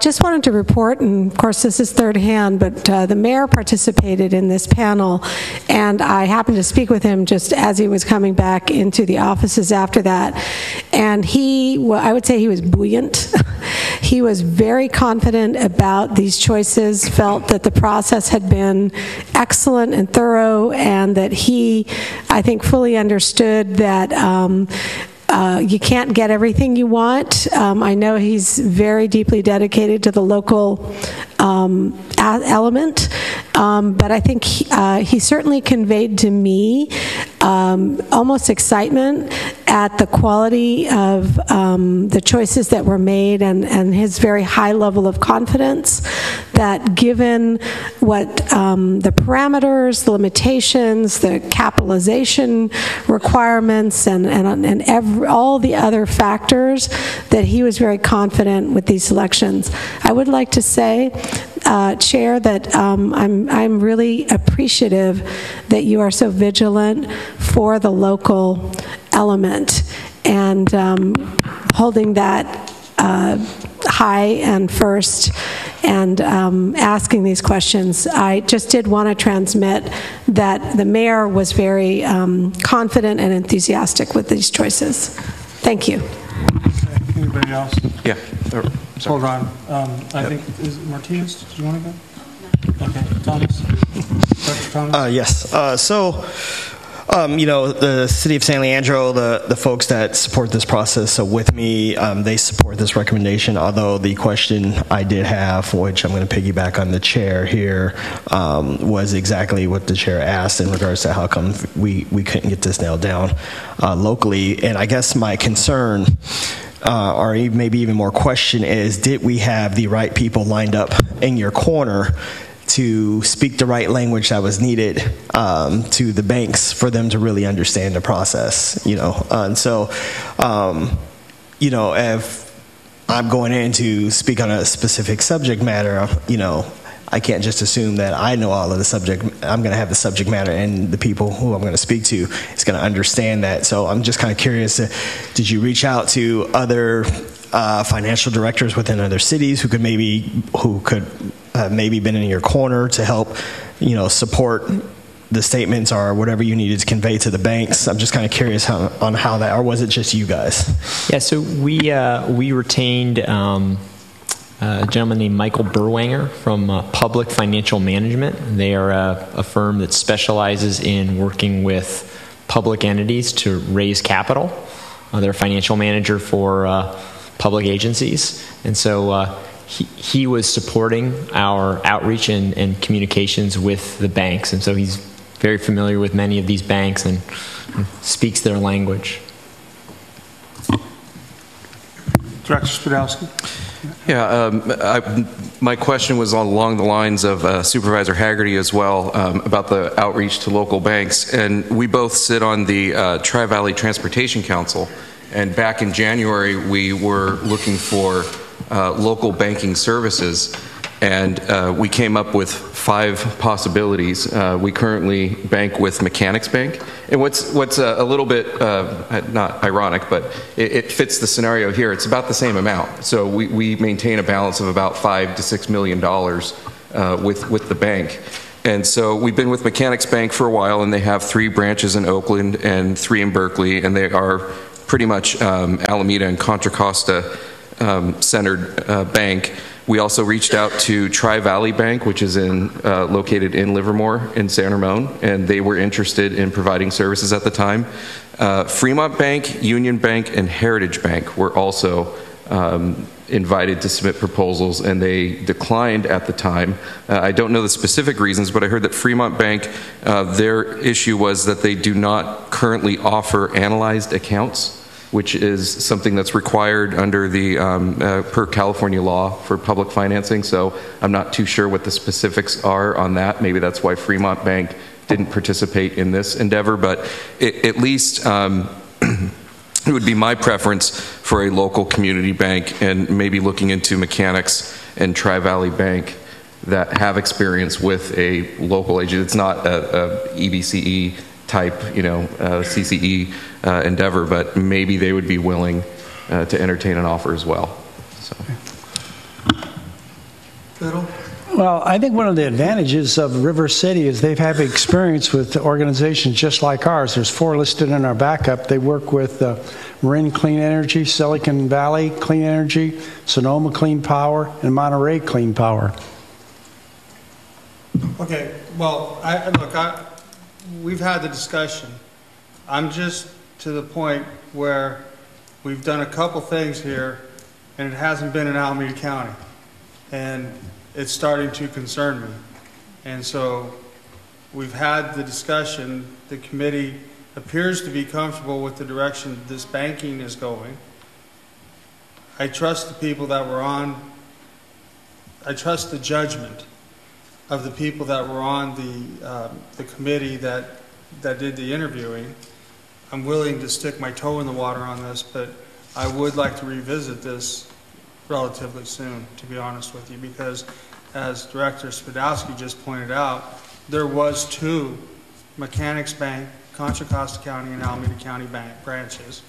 Just wanted to report, and of course this is third hand, but the mayor participated in this panel, and I happened to speak with him just as he was coming back into the offices after that. And I would say he was buoyant. He was very confident about these choices, felt that the process had been excellent and thorough, and that he, I think, fully understood that you can't get everything you want. I know he's very deeply dedicated to the local element, but I think he certainly conveyed to me almost excitement at the quality of the choices that were made, and his very high level of confidence that given what the parameters, the limitations, the capitalization requirements, and all the other factors, that he was very confident with these selections. I would like to say, Chair, that I'm really appreciative that you are so vigilant for the local element and holding that high and first, and asking these questions. I just did want to transmit that the mayor was very confident and enthusiastic with these choices. Thank you. Okay. Anybody else? Yeah. Hold on. I think, is it Martinez? Do you want to go? Okay. Thomas? Dr. Thomas? Yes. The city of San Leandro, the folks that support this process with me, they support this recommendation, although the question I did have, which I'm going to piggyback on the chair here, was exactly what the chair asked in regards to how come we couldn't get this nailed down locally. And I guess my concern, or maybe even more question, is did we have the right people lined up in your corner to speak the right language that was needed to the banks for them to really understand the process, and so, if I'm going in to speak on a specific subject matter, I can't just assume that I know all of the subject. I'm going to have the subject matter, and the people who I'm going to speak to is going to understand that. So I'm just kind of curious, did you reach out to other financial directors within other cities who could maybe been in your corner to help, support the statements or whatever you needed to convey to the banks? I'm just kind of curious on how that, or was it just you guys? Yeah, so we retained a gentleman named Michael Berwanger from Public Financial Management. They are a firm that specializes in working with public entities to raise capital. They're a financial manager for public agencies, and so he was supporting our outreach and communications with the banks, and so he's very familiar with many of these banks and speaks their language. Director Spadowski. Yeah, my question was along the lines of Supervisor Haggerty as well, about the outreach to local banks. And we both sit on the Tri-Valley Transportation Council. And back in January, we were looking for local banking services. And we came up with 5 possibilities. We currently bank with Mechanics Bank. And what's a little bit, not ironic, but it fits the scenario here. It's about the same amount. So we maintain a balance of about $5 to $6 million with the bank. And so we've been with Mechanics Bank for a while, and they have 3 branches in Oakland and 3 in Berkeley, and they are pretty much Alameda and Contra Costa centered bank. We also reached out to Tri-Valley Bank, which is located in Livermore in San Ramon, and they were interested in providing services at the time. Fremont Bank, Union Bank, and Heritage Bank were also invited to submit proposals, and they declined at the time. I don't know the specific reasons, but I heard that Fremont Bank, their issue was that they do not currently offer analyzed accounts, which is something that's required under the per California law for public financing. So I'm not too sure what the specifics are on that. Maybe that's why Fremont Bank didn't participate in this endeavor, but at least it would be my preference for a local community bank, and maybe looking into Mechanics and Tri-Valley Bank that have experience with a local agent. It's not a EBCE type, CCE endeavor, but maybe they would be willing to entertain an offer as well. So. Biddle? Well, I think one of the advantages of River City is they've had experience with organizations just like ours. There's 4 listed in our backup. They work with Marin Clean Energy, Silicon Valley Clean Energy, Sonoma Clean Power, and Monterey Clean Power. Okay, well, we've had the discussion. I'm just to the point where we've done a couple things here, and it hasn't been in Alameda County. And it's starting to concern me. And so we've had the discussion. The committee appears to be comfortable with the direction this banking is going. I trust the people that were on, I trust the judgment of the people that were on the committee that did the interviewing. I'm willing to stick my toe in the water on this, but I would like to revisit this relatively soon, to be honest with you, because as Director Spadowski just pointed out, there was 2 Mechanics Bank, Contra Costa County and Alameda County bank branches,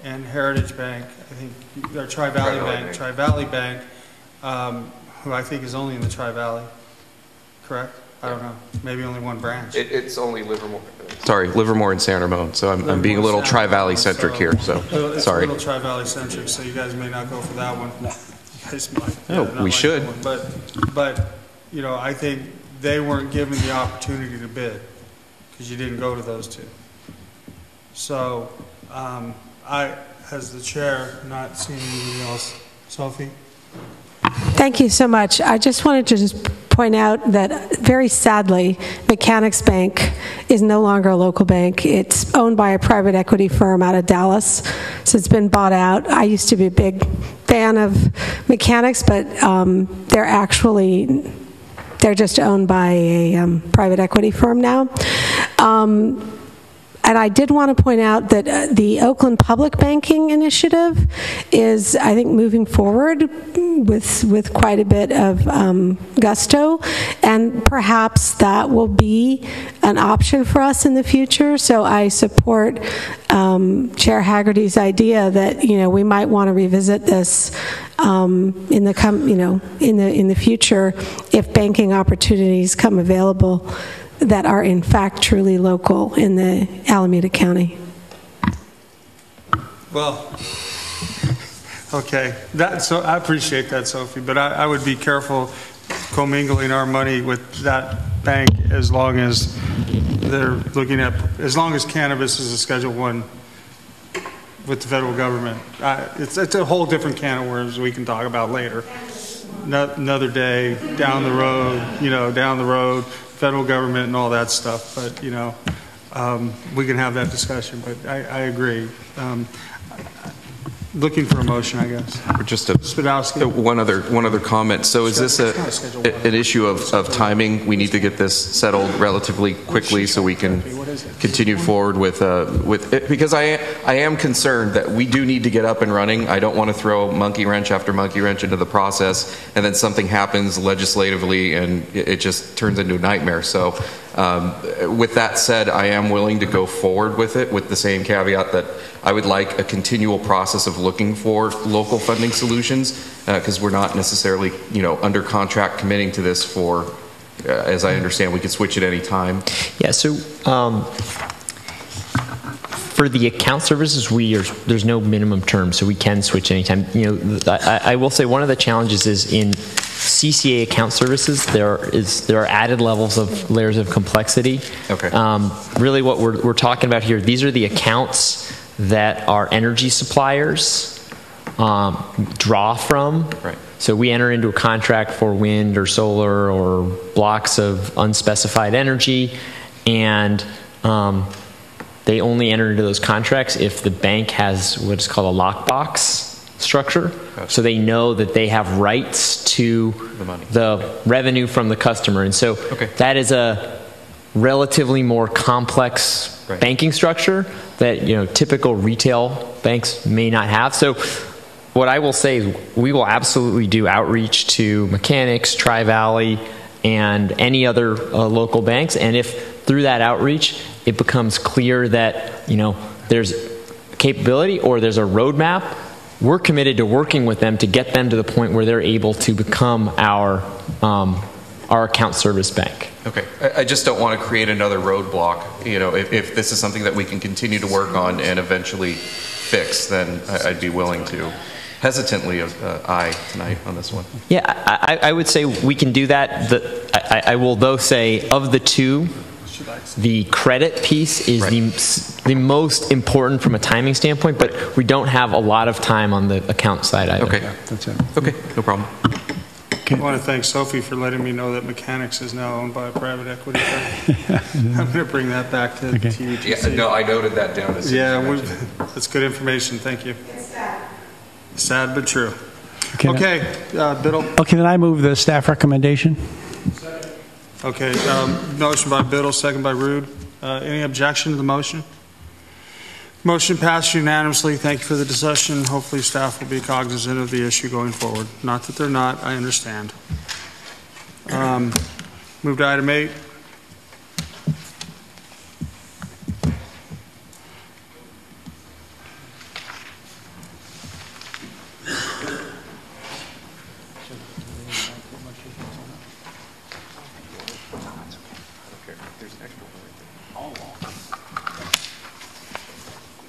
and Heritage Bank, I think, or Tri-Valley Bank, who I think is only in the Tri-Valley, correct? I don't know, maybe only 1 branch. It's only Livermore. Sorry, Livermore and San Ramon. So I'm being a little Tri-Valley centric here. So it's sorry. a little Tri-Valley centric, so you guys may not go for that one. You guys might. No, we should. But I think they weren't given the opportunity to bid because you didn't go to those 2. So I, as the chair, not seeing anything else. Sophie? Thank you so much. I just wanted to point out that, very sadly, Mechanics Bank is no longer a local bank. It's owned by a private equity firm out of Dallas, so it's been bought out. I used to be a big fan of Mechanics, but they're just owned by a private equity firm now. And I did want to point out that the Oakland Public Banking Initiative is, I think, moving forward with quite a bit of gusto, and perhaps that will be an option for us in the future. So I support Chair Haggerty's idea that we might want to revisit this in the future if banking opportunities come available that are in fact truly local in the Alameda County. Well, okay, so I appreciate that, Sophie, but I would be careful commingling our money with that bank as long as they're looking at, as long as cannabis is a Schedule I with the federal government. It's a whole different can of worms we can talk about later. Another day, down the road, federal government and all that stuff, but we can have that discussion. But I agree. Looking for a motion, I guess. Or just Spadowski. one other comment. So is this an issue of timing? We need to get this settled relatively quickly so we can continue forward with it, because I am concerned that we do need to get up and running. I don't want to throw monkey wrench after monkey wrench into the process, and then something happens legislatively and it just turns into a nightmare. So with that said, I am willing to go forward with it, with the same caveat that I would like a continual process of looking for local funding solutions, because we're not necessarily, under contract committing to this for, as I understand, we could switch at any time. Yeah, so for the account services, there's no minimum term, so we can switch anytime. I will say one of the challenges is in CCA account services, there are added layers of complexity. Okay. Really, what we're talking about here, these are the accounts that our energy suppliers draw from. Right. So we enter into a contract for wind or solar or blocks of unspecified energy, and they only enter into those contracts if the bank has what's called a lockbox structure. Gotcha. So they know that they have rights to the revenue from the customer. And so that is a relatively more complex banking structure that typical retail banks may not have. So what I will say is we will absolutely do outreach to mechanics, Tri-Valley, and any other local banks. And if through that outreach it becomes clear that there's capability or there's a roadmap, we're committed to working with them to get them to the point where they're able to become our account service bank. Okay. I just don't want to create another roadblock. If this is something that we can continue to work on and eventually fix, then I'd be willing to. Hesitantly, aye tonight on this one. Yeah, I would say we can do that. I will, though, say of the two, the credit piece is the most important from a timing standpoint, but we don't have a lot of time on the account side either. Okay. Yeah, that's it. Okay, no problem. I want to thank Sophie for letting me know that Mechanics is now owned by a private equity firm. I'm going to bring that back to TUTC. Yeah, no, I noted that down. That's good information. Thank you. It's sad. Sad but true. Okay, Biddle. Okay, then I move the staff recommendation. Okay, motion by Biddle, second by Rude. Any objection to the motion? Motion passed unanimously. Thank you for the discussion. Hopefully staff will be cognizant of the issue going forward. Not that they're not, I understand. Move to item 8.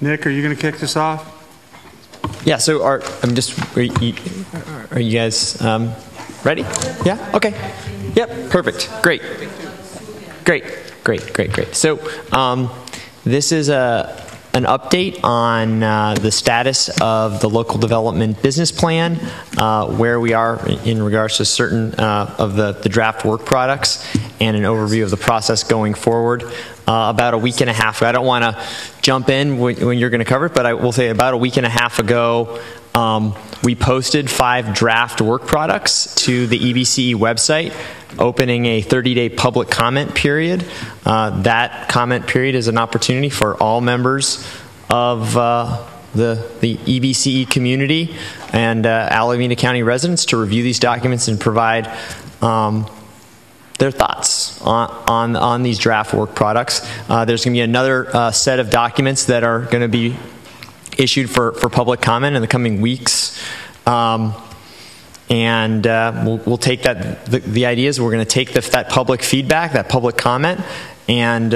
Nick, are you going to kick this off? Yeah, so are you guys ready? Yeah? Okay. Yep, perfect. Great. So this is an update on the status of the local development business plan, where we are in regards to certain of the draft work products, and an overview of the process going forward. About a week and a half ago, I don't want to jump in when you're going to cover it, but I will say about a week and a half ago, we posted 5 draft work products to the EBCE website, opening a 30-day public comment period. That comment period is an opportunity for all members of the EBCE community and Alameda County residents to review these documents and provide their thoughts on these draft work products. There's going to be another set of documents that are going to be issued for public comment in the coming weeks. We'll take that, the idea is we're going to take that public feedback, that public comment, and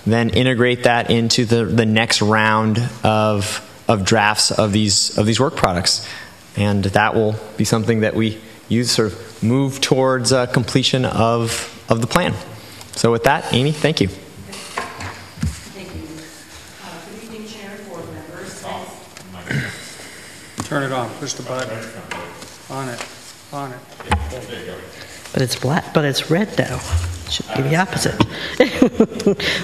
then integrate that into the next round of drafts of these work products. And that will be something that we use sort of move towards completion of the plan. So with that, Amy, thank you. Thank you. Good evening, Chair, board members. Turn it on. Push the button. On it. But it's black. But it's red now. be the opposite.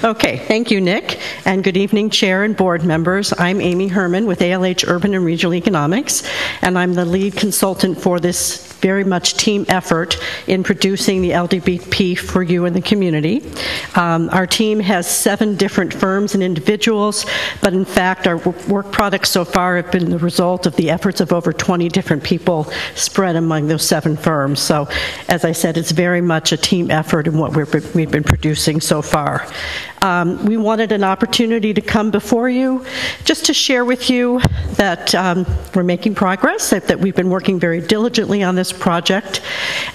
Okay, thank you, Nick, and good evening, Chair and board members. I'm Amy Herman with ALH Urban and Regional Economics, and I'm the lead consultant for this very much team effort in producing the LDBP for you and the community. Our team has 7 different firms and individuals, but in fact our work products so far have been the result of the efforts of over 20 different people spread among those 7 firms. So as I said, it's very much a team effort in what we've been producing so far. We wanted an opportunity to come before you just to share with you that we're making progress, that we've been working very diligently on this project,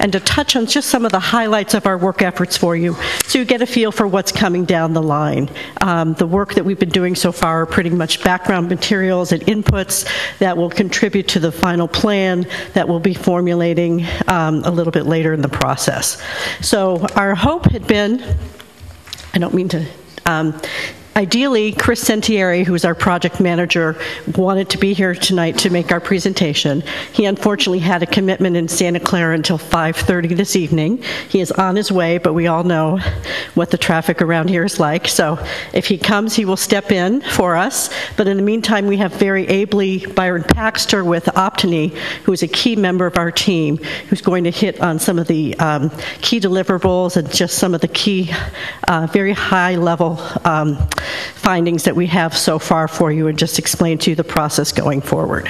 and to touch on just some of the highlights of our work efforts for you so you get a feel for what's coming down the line. The work that we've been doing so far are pretty much background materials and inputs that will contribute to the final plan that we'll be formulating a little bit later in the process. So our hope had been, I don't mean to, ideally, Chris Sentieri, who's our project manager, wanted to be here tonight to make our presentation. He unfortunately had a commitment in Santa Clara until 5:30 this evening. He is on his way, but we all know what the traffic around here is like. So if he comes, he will step in for us. But in the meantime, we have very ably Byron Paxter with Optany, who is a key member of our team, who's going to hit on some of the key deliverables and just some of the key, very high-level findings that we have so far for you, and just explain to you the process going forward.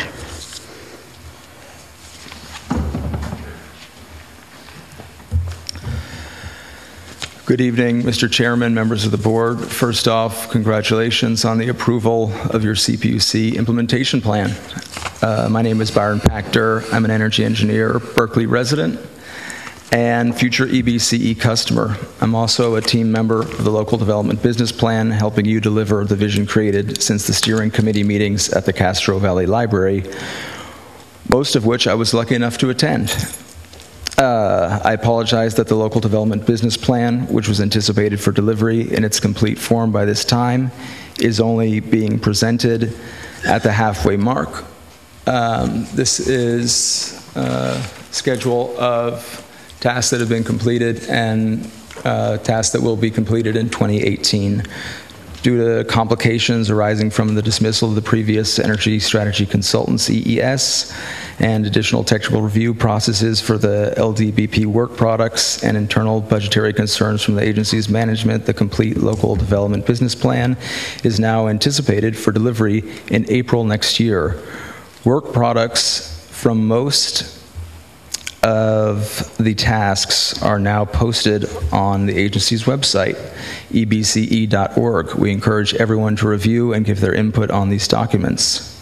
Good evening, Mr. Chairman, members of the board. First off, congratulations on the approval of your CPUC implementation plan. My name is Byron Paxter. I'm an energy engineer, Berkeley resident, and future EBCE customer. I'm also a team member of the Local Development Business Plan, helping you deliver the vision created since the steering committee meetings at the Castro Valley Library, most of which I was lucky enough to attend. I apologize that the Local Development Business Plan, which was anticipated for delivery in its complete form by this time, is only being presented at the halfway mark. This is a schedule of tasks that have been completed and tasks that will be completed in 2018. Due to complications arising from the dismissal of the previous Energy Strategy Consultants, EES, and additional technical review processes for the LDBP work products and internal budgetary concerns from the agency's management, the complete Local Development Business Plan is now anticipated for delivery in April next year. Work products from most of the tasks are now posted on the agency's website, ebce.org. We encourage everyone to review and give their input on these documents.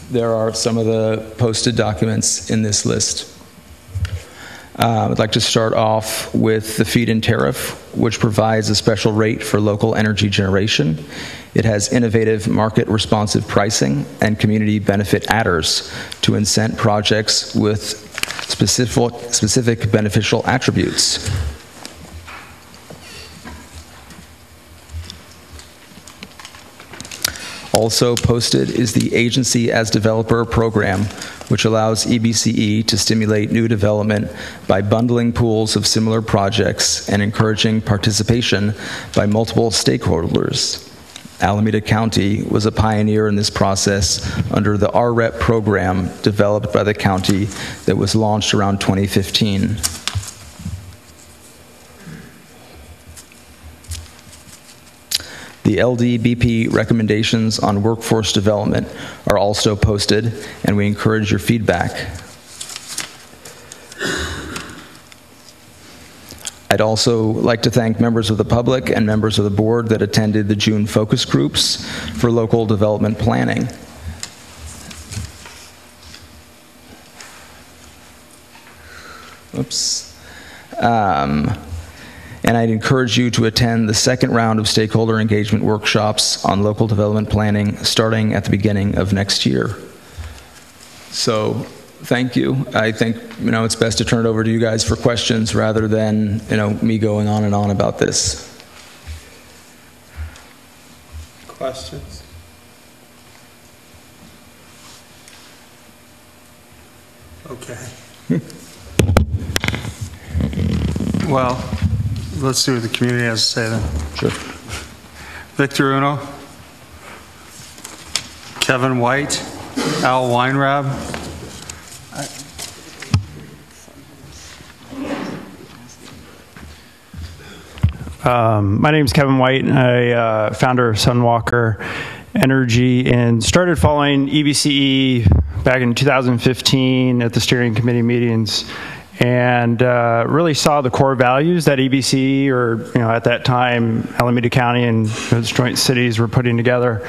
There are some of the posted documents in this list. I'd like to start off with the feed-in tariff, which provides a special rate for local energy generation. It has innovative market-responsive pricing and community benefit adders to incent projects with specific beneficial attributes. Also posted is the Agency as Developer program, which allows EBCE to stimulate new development by bundling pools of similar projects and encouraging participation by multiple stakeholders. Alameda County was a pioneer in this process under the RREP program developed by the county that was launched around 2015. The LDBP recommendations on workforce development are also posted, and we encourage your feedback. I'd also like to thank members of the public and members of the board that attended the June focus groups for local development planning. Oops. And I'd encourage you to attend the second round of stakeholder engagement workshops on local development planning starting at the beginning of next year. So thank you. I think it's best to turn it over to you guys for questions rather than me going on and on about this. Questions? Okay. Well, let's see what the community has to say then. Sure. Victor Uno, Kevin White, Al Weinrab. My name is Kevin White. I founder of Sunwalker Energy and started following EBCE back in 2015 at the steering committee meetings, and really saw the core values that EBCE, or at that time Alameda County and its joint cities, were putting together,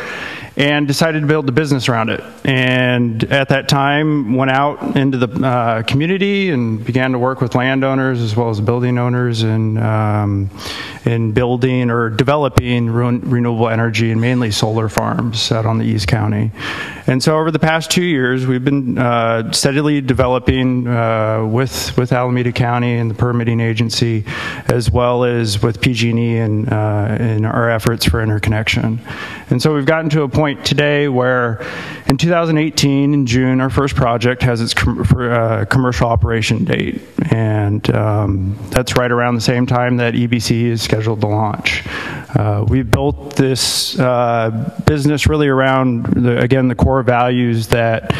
and decided to build a business around it. And at that time, went out into the community and began to work with landowners as well as building owners in building or developing renewable energy, and mainly solar farms out on the East County. And so over the past 2 years, we've been steadily developing with Alameda County and the permitting agency, as well as with PG&E and in our efforts for interconnection. And so we've gotten to a point today where in 2018, in June, our first project has its commercial operation date. And that's right around the same time that EBC is scheduled to launch. We've built this business really around, the core values that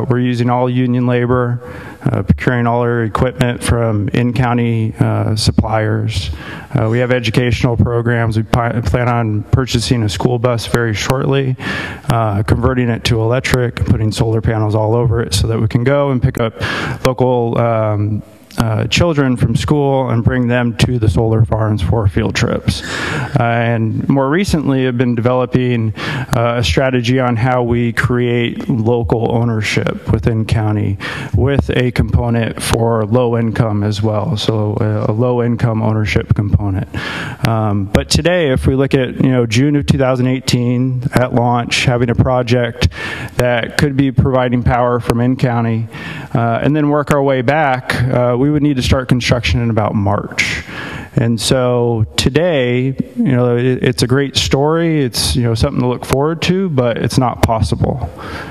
we're using all union labor, procuring all our equipment from in-county suppliers. We have educational programs. We plan on purchasing a school bus very shortly, converting it to electric, putting solar panels all over it so that we can go and pick up local children from school and bring them to the solar farms for field trips. And more recently, I've been developing a strategy on how we create local ownership within county with a component for low income as well, so a low income ownership component. But today, if we look at June of 2018 at launch, having a project that could be providing power from in-county, and then work our way back, we would need to start construction in about March. And so today, it's a great story. It's, something to look forward to, but it's not possible.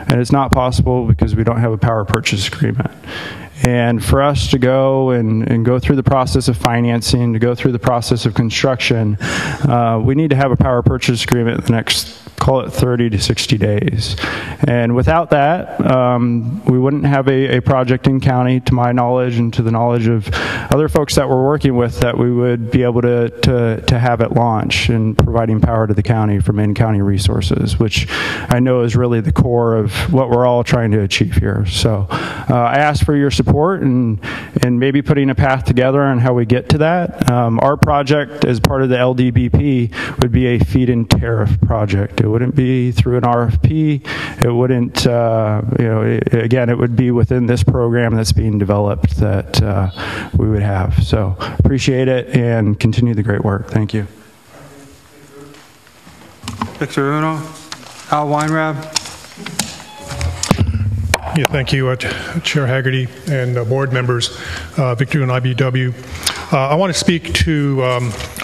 And it's not possible because we don't have a power purchase agreement. And for us to go and go through the process of financing, to go through the process of construction, we need to have a power purchase agreement in the next, call it 30 to 60 days. And without that, we wouldn't have a project in county, to my knowledge and to the knowledge of other folks that we're working with, that we would be able to have at launch and providing power to the county from in-county resources, which I know is really the core of what we're all trying to achieve here. So I ask for your support and maybe putting a path together on how we get to that. Our project, as part of the LDBP, would be a feed-in tariff project. It wouldn't be through an RFP. It wouldn't, again, it would be within this program that's being developed that we would have. So appreciate it and continue the great work. Thank you. Victor Uno, Al Weinrab. Yeah, thank you, Chair Haggerty and board members. Victor and IBW. I want to speak to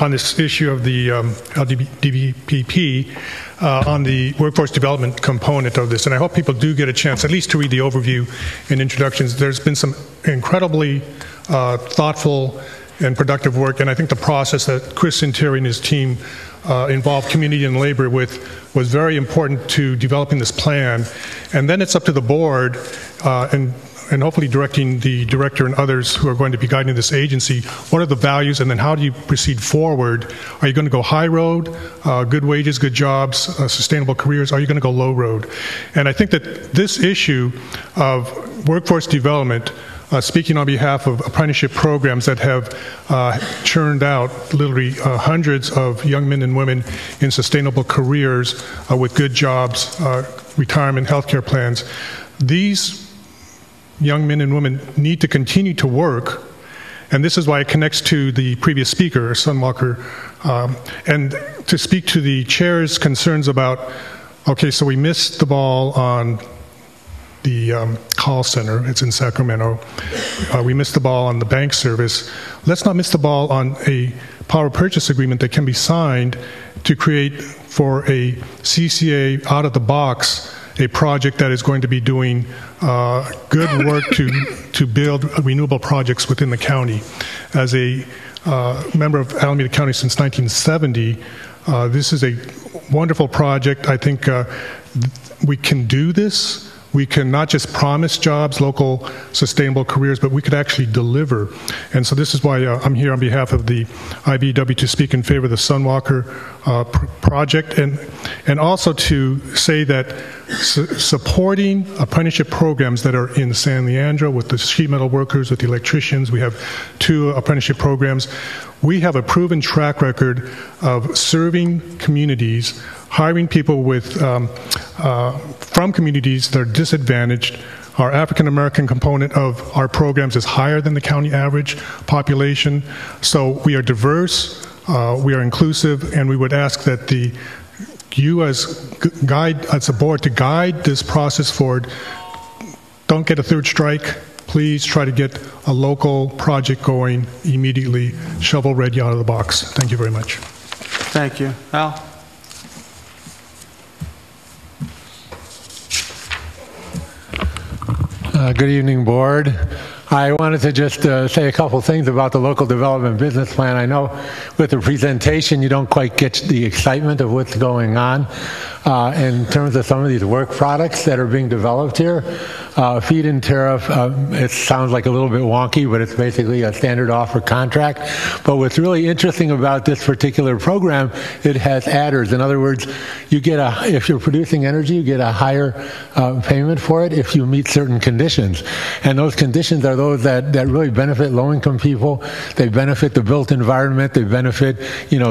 on this issue of the LDBP on the workforce development component of this, and I hope people do get a chance at least to read the overview and introductions. There's been some incredibly thoughtful and productive work, and I think the process that Chris Interior and his team involved community and labor with was very important to developing this plan. And then it's up to the board and hopefully directing the director and others who are going to be guiding this agency, what are the values, and then how do you proceed forward? Are you going to go high road, good wages, good jobs, sustainable careers? Are you going to go low road? And I think that this issue of workforce development, speaking on behalf of apprenticeship programs that have churned out literally hundreds of young men and women in sustainable careers with good jobs, retirement, healthcare plans. These young men and women need to continue to work, and this is why it connects to the previous speaker, Sunwalker, and to speak to the chair's concerns about, okay, so we missed the ball on the call center, it's in Sacramento. We missed the ball on the bank service. Let's not miss the ball on a power purchase agreement that can be signed to create for a CCA out of the box a project that is going to be doing good work to build renewable projects within the county. As a member of Alameda County since 1970, this is a wonderful project. I think we can do this. We can not just promise jobs, local sustainable careers, but we could actually deliver. And so this is why I'm here on behalf of the IBEW to speak in favor of the Sunwalker project, and also to say that supporting apprenticeship programs that are in San Leandro with the sheet metal workers, with the electricians. We have 2 apprenticeship programs. We have a proven track record of serving communities, hiring people with from communities that are disadvantaged. Our African American component of our programs is higher than the county average population. So we are diverse, we are inclusive, and we would ask that you as a board to guide this process forward. Don't get a third strike. Please try to get a local project going immediately, shovel ready out of the box. Thank you very much. Thank you. Al? Good evening, board. I wanted to just say a couple things about the local development business plan. I know with the presentation you don't quite get the excitement of what's going on in terms of some of these work products that are being developed here. Feed-in tariff, it sounds like a little bit wonky, but it's basically a standard offer contract. But what's really interesting about this particular program, it has adders. In other words, you get if you're producing energy, you get a higher payment for it if you meet certain conditions. And those conditions are those that really benefit low-income people. They benefit the built environment. They benefit,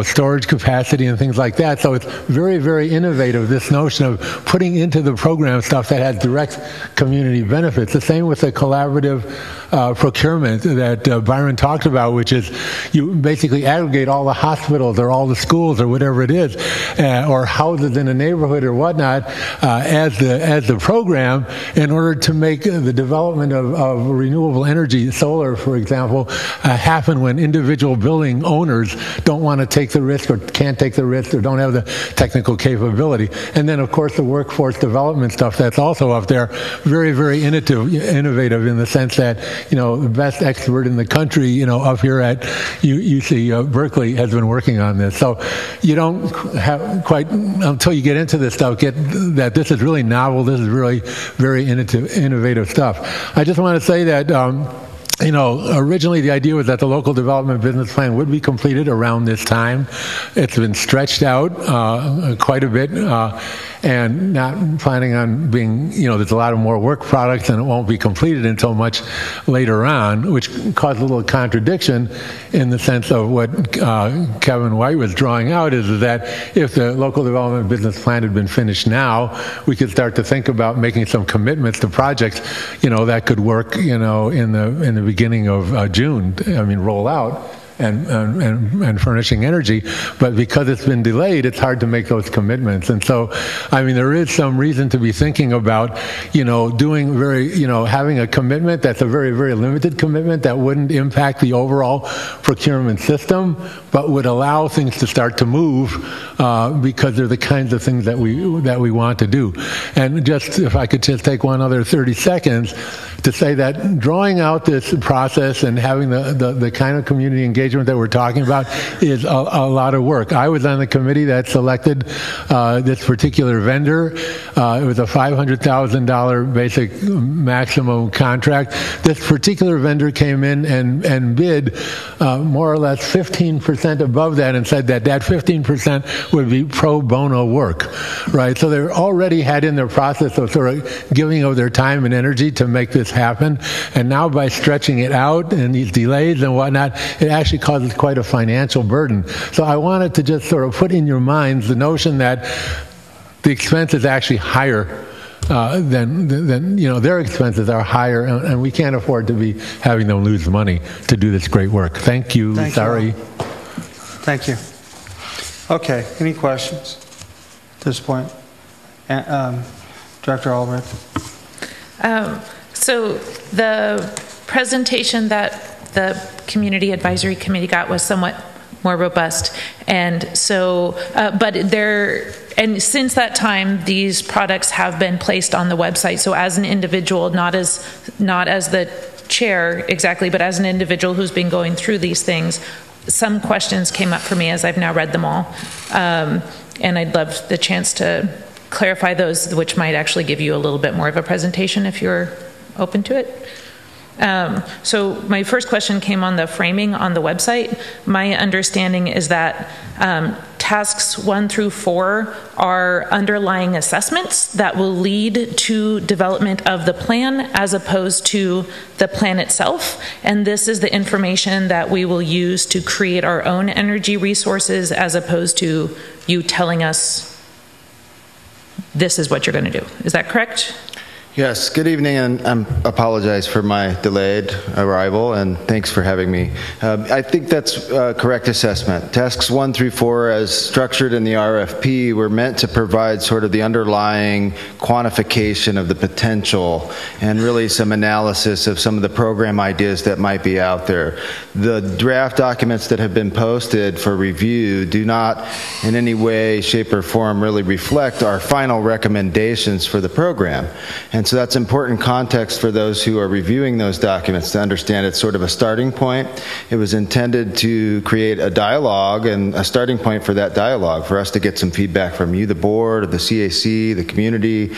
storage capacity and things like that. So it's very, very innovative, this notion of putting into the program stuff that has direct community benefits. The same with the collaborative procurement that Byron talked about, which is you basically aggregate all the hospitals or all the schools or whatever it is, or houses in a neighborhood or whatnot, as the program in order to make the development of renewable energy, solar, for example, happen when individual building owners don't want to take the risk or can't take the risk or don't have the technical capability. And then, of course, the workforce development stuff that's also up there, very, very innovative in the sense that, the best expert in the country, up here at UC Berkeley has been working on this. So you don't have quite, until you get into this stuff, get that this is really novel, this is really very innovative stuff. I just want to say that originally the idea was that the local development business plan would be completed around this time. It's been stretched out quite a bit, and not planning on being, there's a lot of more work products and it won't be completed until much later on, which caused a little contradiction in the sense of what Kevin White was drawing out is that if the local development business plan had been finished now, we could start to think about making some commitments to projects, that could work, in the beginning of June, roll out. And furnishing energy, but because it's been delayed, it's hard to make those commitments. And so, there is some reason to be thinking about, doing having a commitment that's a very, very limited commitment that wouldn't impact the overall procurement system, but would allow things to start to move because they're the kinds of things that we want to do. And just, if I could just take one other 30 seconds to say that drawing out this process and having the kind of community engagement that we're talking about is a lot of work. I was on the committee that selected this particular vendor. It was a $500,000 basic maximum contract. This particular vendor came in and bid more or less 15% above that and said that 15% would be pro bono work, right? So they already had in their process of sort of giving of their time and energy to make this happen. And now by stretching it out and these delays and whatnot, it actually causes quite a financial burden. So I wanted to just sort of put in your minds the notion that the expense is actually higher than their expenses are higher, and we can't afford to be having them lose money to do this great work. Thank you. Sorry. Thank you. Okay. Any questions at this point? Director Albrecht. So the presentation that the Community Advisory Committee got was somewhat more robust. And so, and since that time, these products have been placed on the website. So as an individual, not as the chair exactly, but as an individual who's been going through these things, some questions came up for me as I've now read them all. And I'd love the chance to clarify those, which might actually give you a little bit more of a presentation if you're open to it. So my first question came on the framing on the website. My understanding is that tasks 1 through 4 are underlying assessments that will lead to development of the plan as opposed to the plan itself. And this is the information that we will use to create our own energy resources as opposed to you telling us this is what you're going to do. Is that correct? Yes, good evening, and I apologize for my delayed arrival, and thanks for having me. I think that's a correct assessment. Tasks 1 through 4, as structured in the RFP, were meant to provide sort of the underlying quantification of the potential and really some analysis of some of the program ideas that might be out there. The draft documents that have been posted for review do not in any way, shape, or form really reflect our final recommendations for the program. And so that's important context for those who are reviewing those documents to understand it's sort of a starting point. It was intended to create a dialogue and a starting point for that dialogue, for us to get some feedback from you, the board, the CAC, the community,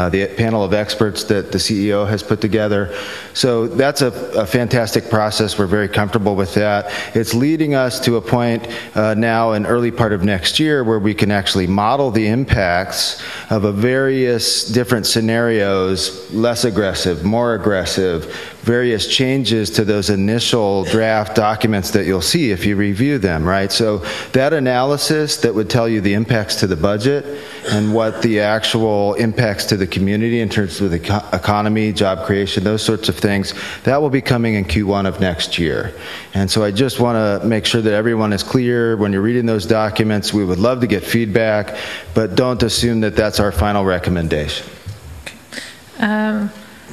the panel of experts that the CEO has put together. So that's a fantastic process. We're very comfortable with that. It's leading us to a point now in early part of next year where we can actually model the impacts of a various different scenarios, less aggressive, more aggressive, various changes to those initial draft documents that you'll see if you review them, right? So that analysis that would tell you the impacts to the budget and what the actual impacts to the community in terms of the economy, job creation, those sorts of things, that will be coming in Q1 of next year. And so I just want to make sure that everyone is clear when you're reading those documents. We would love to get feedback, but don't assume that that's our final recommendation.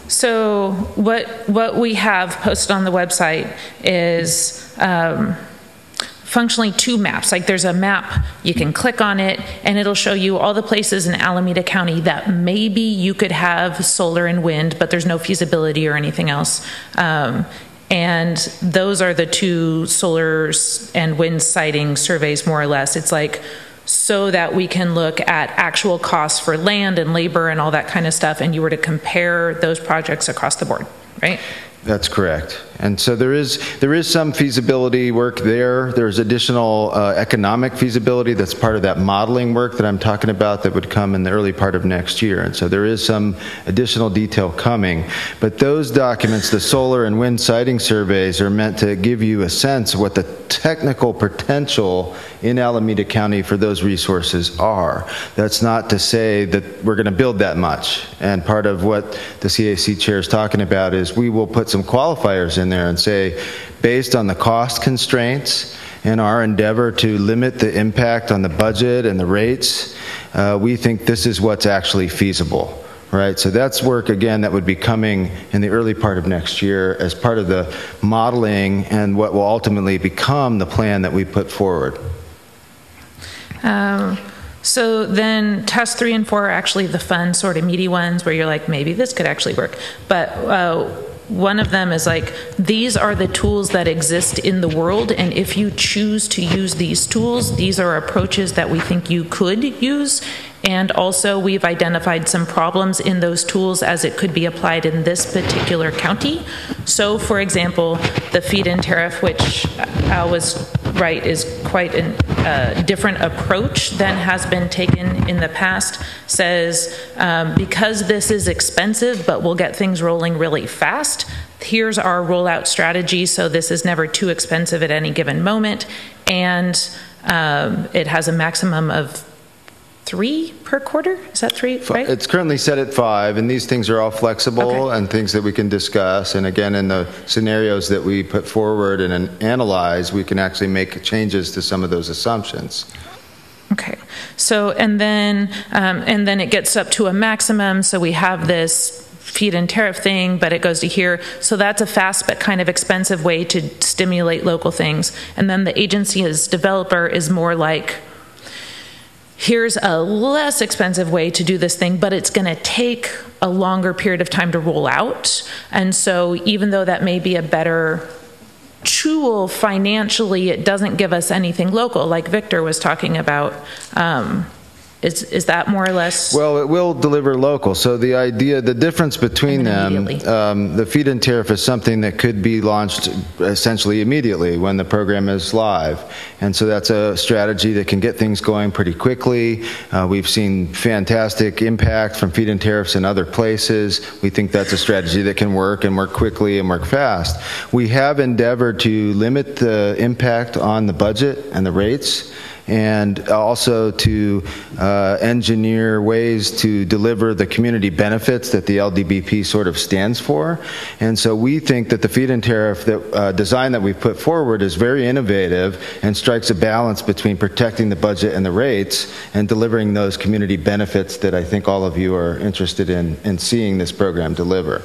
So what we have posted on the website is functionally 2 maps. Like there's a map, you can click on it, and it'll show you all the places in Alameda County that maybe you could have solar and wind, but there's no feasibility or anything else. And those are the 2 solar and wind siting surveys, more or less. It's like so that we can look at actual costs for land and labor and all that kind of stuff, and you were to compare those projects across the board, right? That's correct. And so there is some feasibility work there. There's additional economic feasibility that's part of that modeling work that I'm talking about that would come in the early part of next year. And so there is some additional detail coming. But those documents, the solar and wind siting surveys, are meant to give you a sense of what the technical potential in Alameda County for those resources are. That's not to say that we're going to build that much. And part of what the CAC chair is talking about is we will put some qualifiers in there and say, based on the cost constraints and our endeavor to limit the impact on the budget and the rates, we think this is what's actually feasible, right? So that's work, again, that would be coming in the early part of next year as part of the modeling and what will ultimately become the plan that we put forward. So then tasks 3 and 4 are actually the fun, sort of meaty ones where you're like, maybe this could actually work. But one of them is like, these are the tools that exist in the world, and if you choose to use these tools, these are approaches that we think you could use. And also we've identified some problems in those tools as it could be applied in this particular county. So for example, the feed-in tariff, which Al was right, is quite a different approach than has been taken in the past, says because this is expensive but we'll get things rolling really fast, here's our rollout strategy, so this is never too expensive at any given moment, and it has a maximum of 3 per quarter? Is that 3, right? It's currently set at 5, and these things are all flexible and things that we can discuss. And again, in the scenarios that we put forward and analyze, we can actually make changes to some of those assumptions. Okay. So, and then it gets up to a maximum. So we have this feed-in tariff thing, but it goes to here. So that's a fast but kind of expensive way to stimulate local things. And then the agency as developer is more like, here's a less expensive way to do this thing, but it's going to take a longer period of time to roll out. And so even though that may be a better tool financially, it doesn't give us anything local, like Victor was talking about. Is that more or less? Well, it will deliver local. So the difference between them, the feed-in tariff is something that could be launched essentially immediately when the program is live. And so that's a strategy that can get things going pretty quickly. We've seen fantastic impact from feed-in tariffs in other places. We think that's a strategy that can work and work quickly and work fast. We have endeavored to limit the impact on the budget and the rates, and also to engineer ways to deliver the community benefits that the LDBP sort of stands for. And so we think that the feed-in tariff design that we've put forward is very innovative and strikes a balance between protecting the budget and the rates and delivering those community benefits that I think all of you are interested in seeing this program deliver.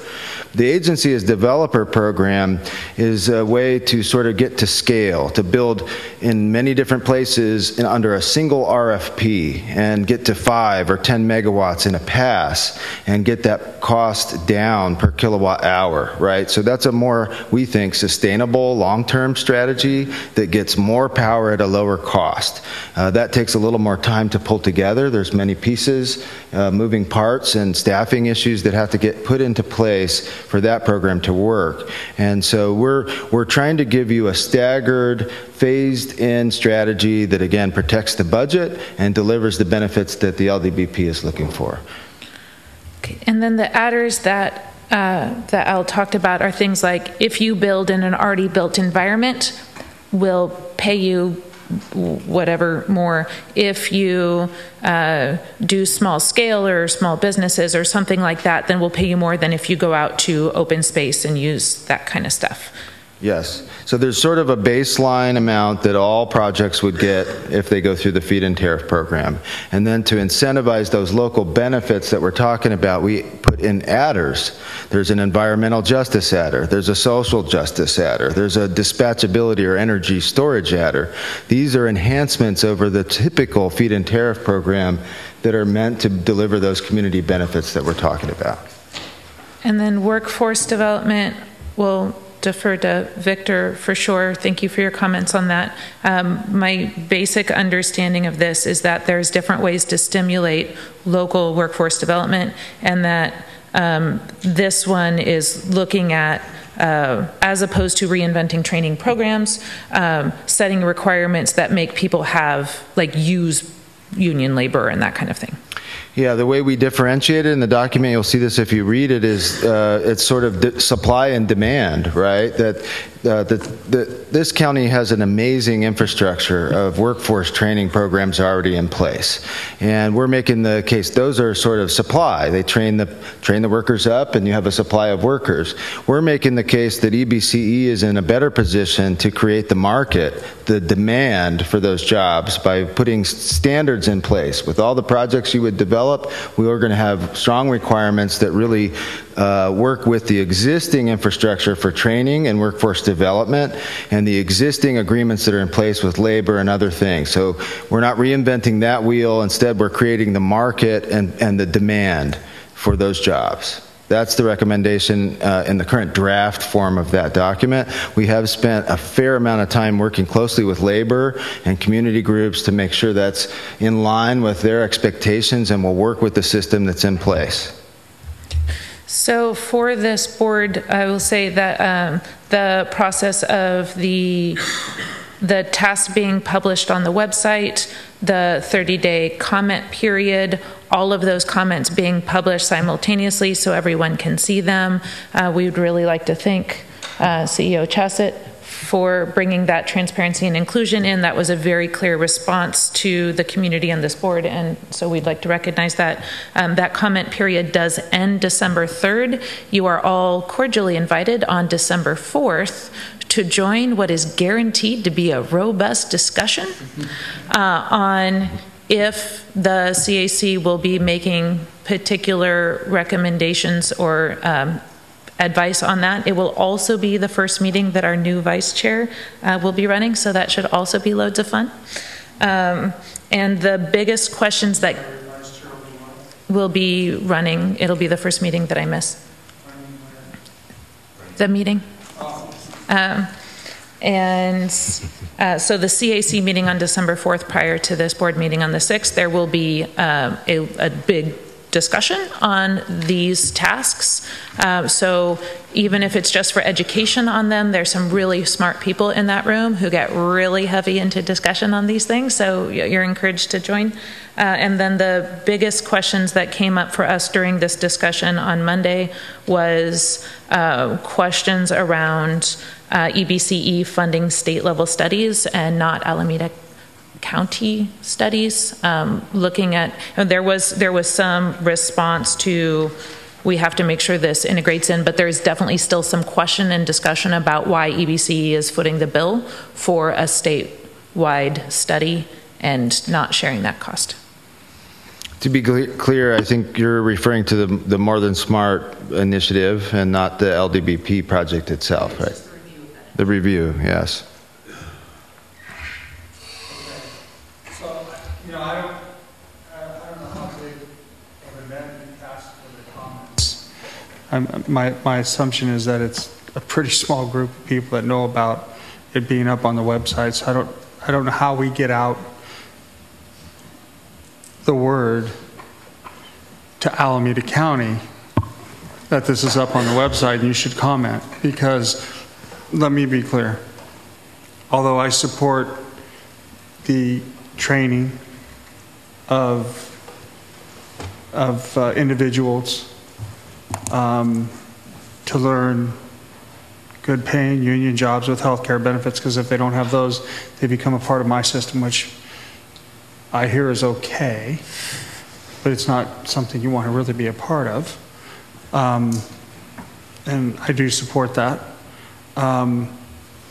The agency as developer program is a way to sort of get to scale, to build in many different places under a single RFP and get to 5 or 10 megawatts in a pass and get that cost down per kilowatt hour, right? So that's a more, we think, sustainable long-term strategy that gets more power at a lower cost. That takes a little more time to pull together. There's many pieces, moving parts and staffing issues that have to get put into place for that program to work. And so we're trying to give you a staggered, phased-in strategy that, again, protects the budget and delivers the benefits that the LDBP is looking for. Okay. And then the adders that Al talked about are things like, if you build in an already built environment, we'll pay you whatever more. If you do small scale or small businesses or something like that, then we'll pay you more than if you go out to open space and use that kind of stuff. Yes. So there's sort of a baseline amount that all projects would get if they go through the feed-in tariff program. And then to incentivize those local benefits that we're talking about, we put in adders. There's an environmental justice adder. There's a social justice adder. There's a dispatchability or energy storage adder. These are enhancements over the typical feed-in tariff program that are meant to deliver those community benefits that we're talking about. And then workforce development will defer to Victor for sure. Thank you for your comments on that. My basic understanding of this is that there's different ways to stimulate local workforce development, and that this one is looking at, as opposed to reinventing training programs, setting requirements that make people use union labor and that kind of thing. Yeah, the way we differentiate it in the document, you'll see this if you read it, is it's sort of supply and demand, right? That this county has an amazing infrastructure of workforce training programs already in place. And we're making the case those are sort of supply. They train the workers up and you have a supply of workers. We're making the case that EBCE is in a better position to create the market, the demand for those jobs by putting standards in place. With all the projects you would develop, we are going to have strong requirements that really work with the existing infrastructure for training and workforce development and the existing agreements that are in place with labor and other things. So we're not reinventing that wheel. Instead, we're creating the market and the demand for those jobs. That's the recommendation in the current draft form of that document. We have spent a fair amount of time working closely with labor and community groups to make sure that's in line with their expectations, and we'll work with the system that's in place. So for this board, I will say that the process of the task being published on the website, the 30-day comment period, all of those comments being published simultaneously so everyone can see them. We would really like to thank CEO Chassett for bringing that transparency and inclusion in. That was a very clear response to the community on this board, and so we'd like to recognize that. That comment period does end December 3rd. You are all cordially invited on December 4th to join what is guaranteed to be a robust discussion on if the CAC will be making particular recommendations or advice on that, it will also be the first meeting that our new vice chair will be running, so that should also be loads of fun. And the biggest questions that will be running, it'll be the first meeting that I miss. The meeting. So the CAC meeting on December 4th, prior to this board meeting on the 6th, there will be a big discussion on these tasks. So even if it's just for education on them, there's some really smart people in that room who get really heavy into discussion on these things, so you're encouraged to join. And then the biggest questions that came up for us during this discussion on Monday was questions around EBCE funding state-level studies and not Alameda County studies. Looking at, there was some response to, we have to make sure this integrates in, but there's definitely still some question and discussion about why EBCE is footing the bill for a statewide study and not sharing that cost. To be clear, I think you're referring to the More Than Smart initiative and not the LDBP project itself, right? The review, yes. So, you know, I don't know how big of an event you passed for the comments. My assumption is that it's a pretty small group of people that know about it being up on the website. So I don't know how we get out the word to Alameda County that this is up on the website and you should comment, because let me be clear. Although I support the training of individuals to learn good paying union jobs with health care benefits, because if they don't have those, they become a part of my system, which I hear is okay, but it's not something you want to really be a part of. And I do support that.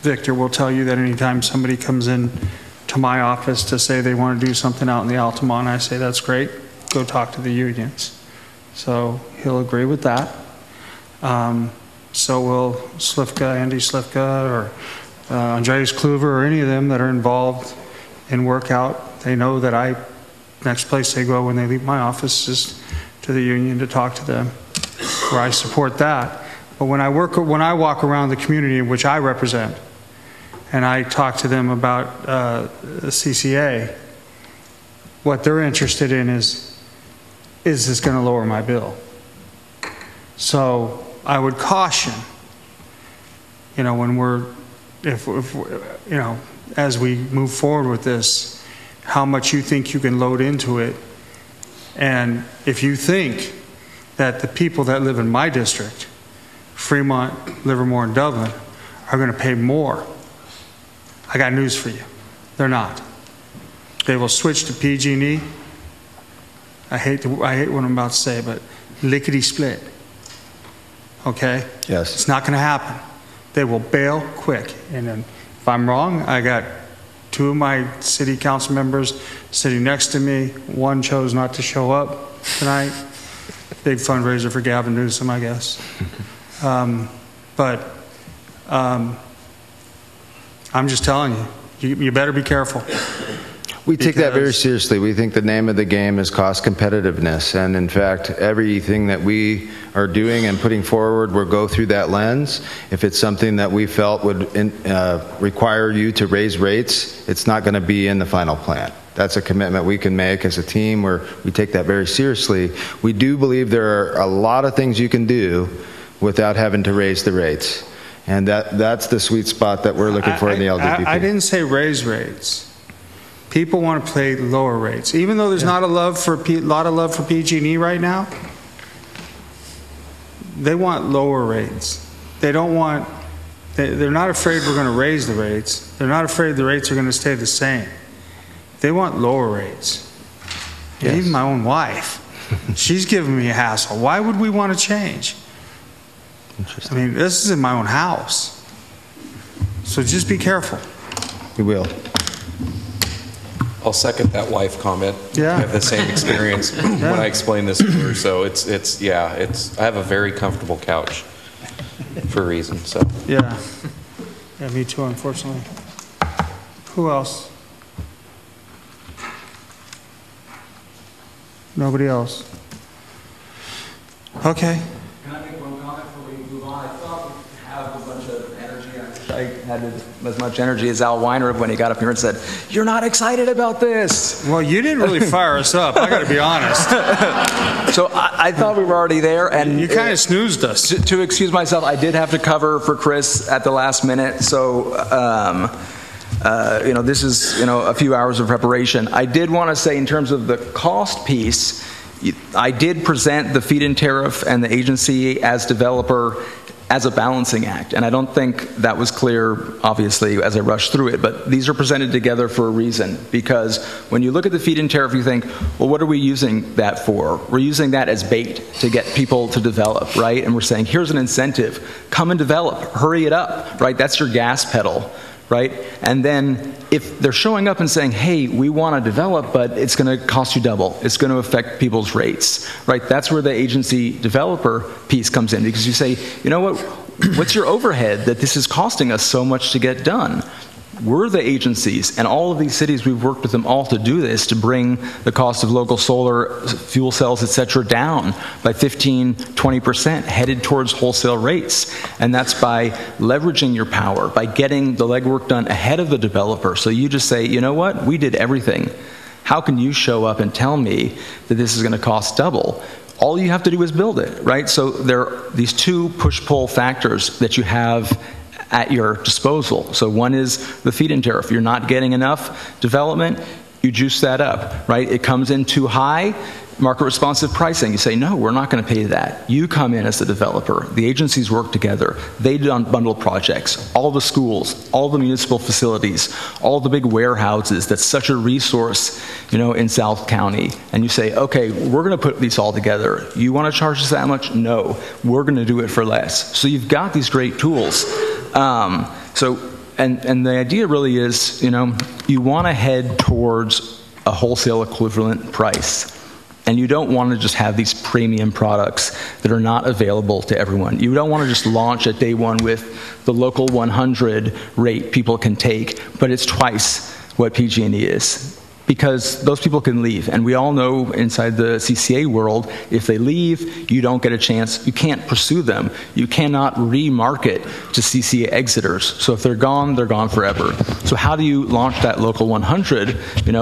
Victor will tell you that anytime somebody comes in to my office to say they want to do something out in the Altamont, I say, that's great, go talk to the unions. So he'll agree with that. So will Slivka, Andy Slivka, or Andreas Kluver, or any of them that are involved in workout. They know that next place they go when they leave my office is to the union to talk to them, where I support that. But when I walk around the community in which I represent, and I talk to them about the CCA, what they're interested in is this going to lower my bill? So I would caution, you know, if you know, as we move forward with this, how much you think you can load into it. And if you think that the people that live in my district, Fremont, Livermore, and Dublin, are going to pay more, I got news for you. They're not. They will switch to PG&E. I hate what I'm about to say, but lickety split. Okay? Yes. It's not going to happen. They will bail quick. And then if I'm wrong, I got 2 of my city council members sitting next to me. One chose not to show up tonight. Big fundraiser for Gavin Newsom, I guess. I'm just telling you, you better be careful. We take that very seriously. We think the name of the game is cost competitiveness. And in fact, everything that we are doing and putting forward will go through that lens. If it's something that we felt would require you to raise rates, it's not going to be in the final plan. That's a commitment we can make as a team where we take that very seriously. We do believe there are a lot of things you can do without having to raise the rates. And that's the sweet spot that we're looking for in the LDPP. I didn't say raise rates. People want to pay lower rates. Even though there's not a lot of love for PG&E right now, they want lower rates. They don't want, they're not afraid we're going to raise the rates. They're not afraid the rates are going to stay the same. They want lower rates. Yes. Even my own wife, she's giving me a hassle. Why would we want to change? I mean, this is in my own house. So just be careful. We will. I'll second that wife comment. Yeah. I have the same experience when I explain this to her. So I have a very comfortable couch for a reason. So Yeah. Yeah, me too, unfortunately. Who else? Nobody else? Okay. Can I make one comment before we move on? I thought we'd have a bunch of energy. I had as much energy as Al Weiner when he got up here and said, "You're not excited about this." Well, you didn't really fire us up, I got to be honest. So I thought we were already there, and you kind of snoozed us. To excuse myself, I did have to cover for Chris at the last minute, so this is a few hours of preparation. I did want to say, in terms of the cost piece, I did present the feed-in tariff and the agency as developer as a balancing act, and I don't think that was clear, obviously, as I rushed through it, but these are presented together for a reason, because when you look at the feed-in tariff, you think, well, what are we using that for? We're using that as bait to get people to develop, right? And we're saying, here's an incentive, come and develop, hurry it up, right? That's your gas pedal, right? And then if they're showing up and saying, hey, we want to develop, but it's going to cost you double, it's going to affect people's rates, right? That's where the agency developer piece comes in, because you say, you know what, what's your overhead that this is costing us so much to get done? We're the agencies, and all of these cities, we've worked with them all to do this, to bring the cost of local solar, fuel cells, et cetera, down by 15, 20%, headed towards wholesale rates. And that's by leveraging your power, by getting the legwork done ahead of the developer. So you just say, you know what, we did everything. How can you show up and tell me that this is going to cost double? All you have to do is build it, right? So there are these two push-pull factors that you have at your disposal. So one is the feed-in tariff. You're not getting enough development, you juice that up, right? It comes in too high, market responsive pricing. You say, no, we're not going to pay that. You come in as the developer. The agencies work together. They bundle projects. All the schools, all the municipal facilities, all the big warehouses. That's such a resource, in South County. And you say, okay, we're going to put these all together. You want to charge us that much? No, we're going to do it for less. So you've got these great tools. And the idea really is, you want to head towards a wholesale equivalent price. And you don't want to just have these premium products that are not available to everyone. You don't want to just launch at day one with the local 100 rate people can take, but it's twice what PG&E is. Because those people can leave. And we all know inside the CCA world, if they leave, you don't get a chance. You can't pursue them. You cannot remarket to CCA exiters. So if they're gone forever. So how do you launch that local 100,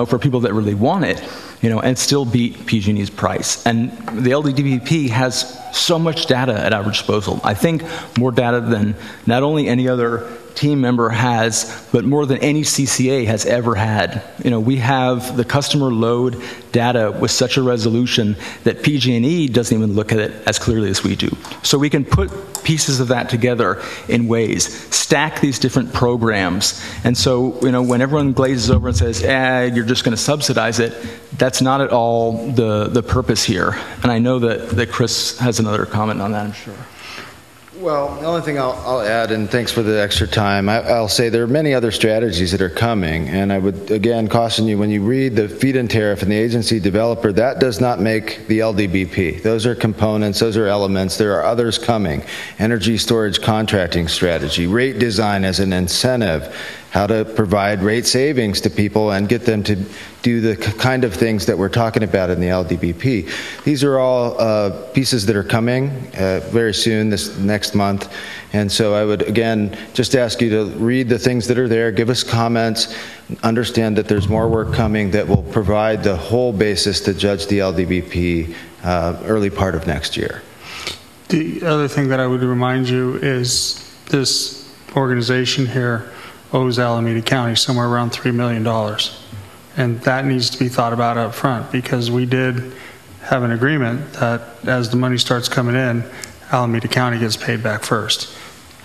for people that really want it, and still beat PG&E's price? And the LDDPP has so much data at our disposal. I think more data than not only any other team member has, but more than any CCA has ever had. We have the customer load data with such a resolution that PG&E doesn't even look at it as clearly as we do. So we can put pieces of that together in ways, stack these different programs. And so, when everyone glazes over and says, you're just going to subsidize it, that's not at all the purpose here. And I know that Chris has another comment on that, I'm sure. Well, the only thing I'll add, and thanks for the extra time, I'll say there are many other strategies that are coming, and I would again caution you, when you read the feed-in tariff and the agency developer, that does not make the LDBP. Those are components, those are elements. There are others coming. Energy storage contracting strategy, rate design as an incentive, how to provide rate savings to people and get them to do the kind of things that we're talking about in the LDBP. These are all pieces that are coming very soon, this next month. And so I would, again, just ask you to read the things that are there, give us comments, understand that there's more work coming that will provide the whole basis to judge the LDBP early part of next year. The other thing that I would remind you is this organization here owes Alameda County somewhere around $3 million. And that needs to be thought about up front, because we did have an agreement that as the money starts coming in, Alameda County gets paid back first.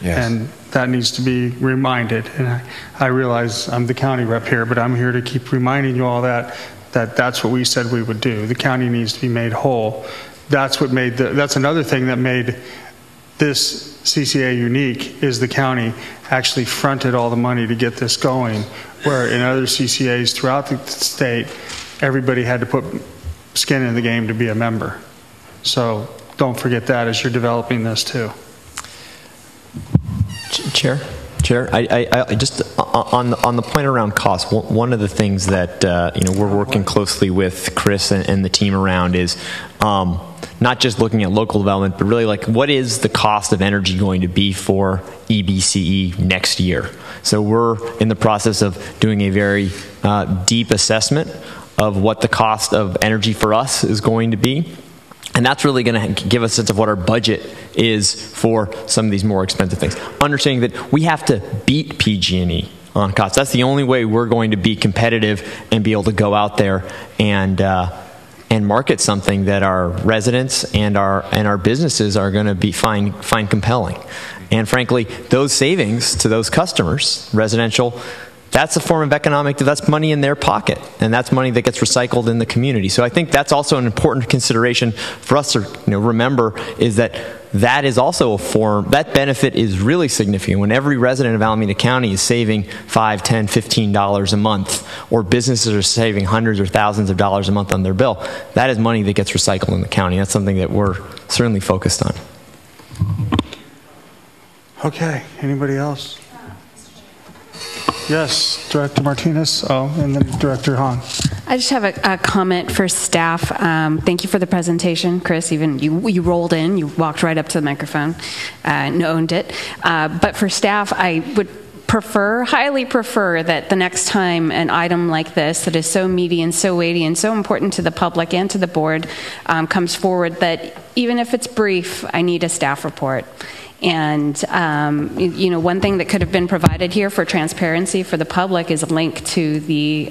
Yes. And that needs to be reminded. And I realize I'm the county rep here, but I'm here to keep reminding you all that that's what we said we would do. The county needs to be made whole. That's what made that's another thing that made this CCA unique is the county actually fronted all the money to get this going, where in other CCAs throughout the state, everybody had to put skin in the game to be a member. So don't forget that as you're developing this too. Chair, I just on the point around cost. One of the things that we're working closely with Chris and the team around is not just looking at local development, but really like what is the cost of energy going to be for EBCE next year. So we're in the process of doing a very deep assessment of what the cost of energy for us is going to be. And that's really going to give us a sense of what our budget is for some of these more expensive things. Understanding that we have to beat PG&E on costs. That's the only way we're going to be competitive and be able to go out there and market something that our residents and our businesses are going to find compelling. And frankly, those savings to those customers, residential, that's a form of economic, that's money in their pocket, and that's money that gets recycled in the community. So I think that's also an important consideration for us to remember, is that is also a form, that benefit is really significant. When every resident of Alameda County is saving $5, $10, $15 a month, or businesses are saving hundreds or thousands of dollars a month on their bill, that is money that gets recycled in the county. That's something that we're certainly focused on. Okay, anybody else? Yes, Director Martinez, and then Director Hahn. I just have a comment for staff. Thank you for the presentation, Chris. Even you rolled in, you walked right up to the microphone and owned it. But for staff, I would highly prefer that the next time an item like this that is so meaty and so weighty and so important to the public and to the board comes forward, that even if it's brief, I need a staff report. And, one thing that could have been provided here for transparency for the public is a link to the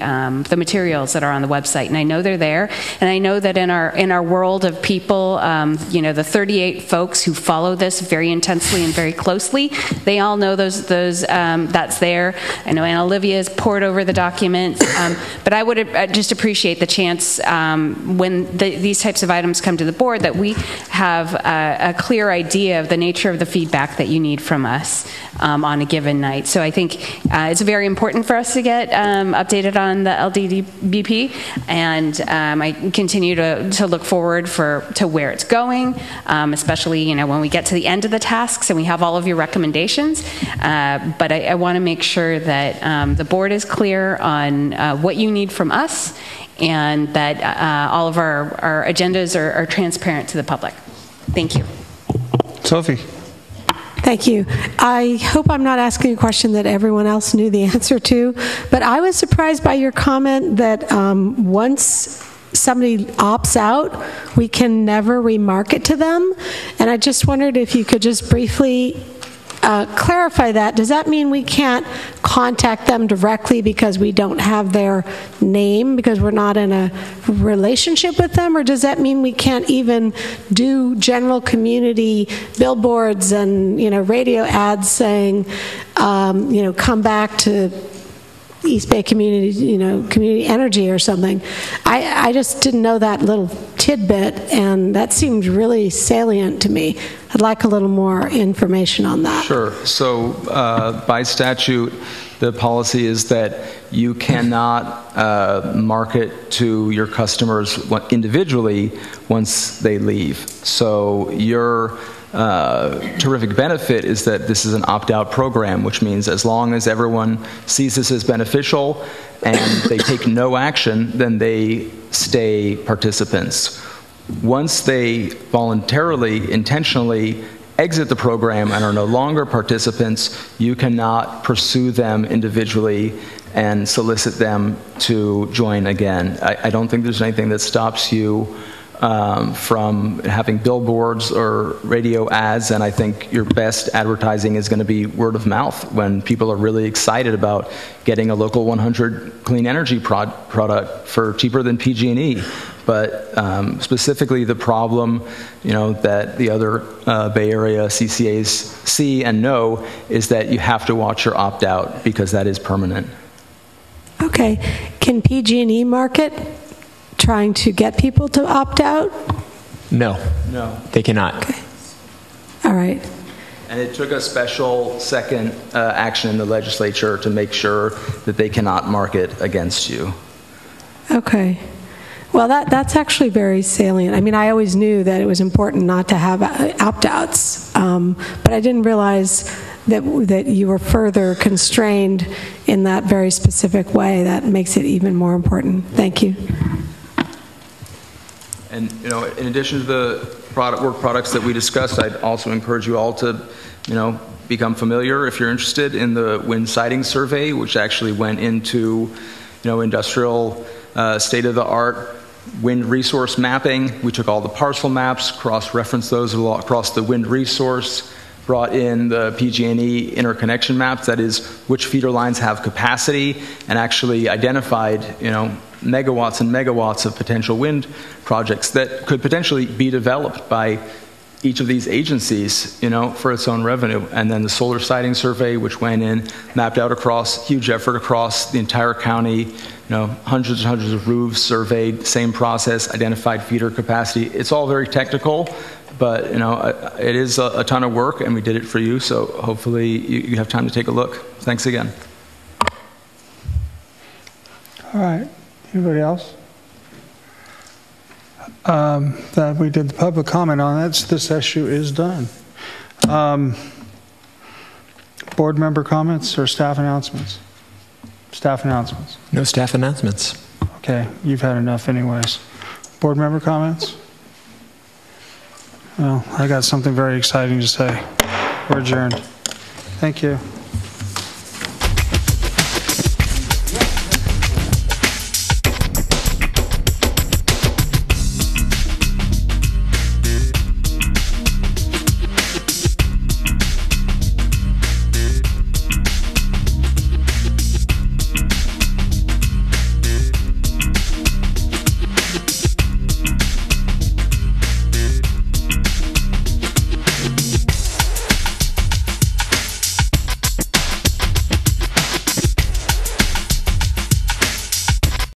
materials that are on the website. And I know they're there. And I know that in our world of people, the 38 folks who follow this very intensely and very closely, they all know those that's there. I know Anna Olivia has poured over the documents. But I would just appreciate the chance when these types of items come to the board that we have a clear idea of the nature of the feedback that you need from us on a given night. So I think it's very important for us to get updated on the LDBP, and I continue to look forward to where it's going, especially when we get to the end of the tasks and we have all of your recommendations. But I want to make sure that the board is clear on what you need from us, and that all of our agendas are transparent to the public. Thank you. Sophie. Thank you. I hope I'm not asking a question that everyone else knew the answer to, but I was surprised by your comment that once somebody opts out, we can never remarket to them. And I just wondered if you could just briefly clarify that. Does that mean we can't contact them directly because we don't have their name, because we're not in a relationship with them? Or does that mean we can't even do general community billboards and radio ads saying come back to East Bay Community, community energy or something? I just didn't know that little tidbit, and that seemed really salient to me. I'd like a little more information on that. Sure. So by statute, the policy is that you cannot market to your customers individually once they leave. So your terrific benefit is that this is an opt-out program, which means as long as everyone sees this as beneficial and they take no action, then they stay participants. Once they voluntarily, intentionally exit the program and are no longer participants, you cannot pursue them individually and solicit them to join again. I don't think there's anything that stops you from having billboards or radio ads, and I think your best advertising is going to be word of mouth when people are really excited about getting a local 100 clean energy product for cheaper than PG&E. But specifically the problem, that the other Bay Area CCAs see and know is that you have to watch your opt-out because that is permanent. Okay. Can PG&E market trying to get people to opt out? No. They cannot. Okay. All right. And it took a special second action in the legislature to make sure that they cannot market against you. Okay. Well, that's actually very salient. I mean, I always knew that it was important not to have opt-outs, but I didn't realize that you were further constrained in that very specific way. That makes it even more important. Thank you. And in addition to the work products that we discussed, I'd also encourage you all to, become familiar, if you're interested, in the wind siting survey, which actually went into, industrial state-of-the-art wind resource mapping. We took all the parcel maps, cross-referenced those across the wind resource, brought in the PG&E interconnection maps, that is, which feeder lines have capacity, and actually identified, megawatts and megawatts of potential wind projects that could potentially be developed by each of these agencies, for its own revenue. And then the solar siting survey, which went in, mapped out huge effort across the entire county, hundreds and hundreds of roofs surveyed, same process, identified feeder capacity. It's all very technical, but it is a ton of work, and we did it for you, so hopefully you have time to take a look. Thanks again. All right. Anybody else? That we did the public comment on that. This issue is done. Board member comments or staff announcements? Staff announcements. No staff announcements. Okay, you've had enough anyways. Board member comments? Well, I got something very exciting to say. We're adjourned. Thank you.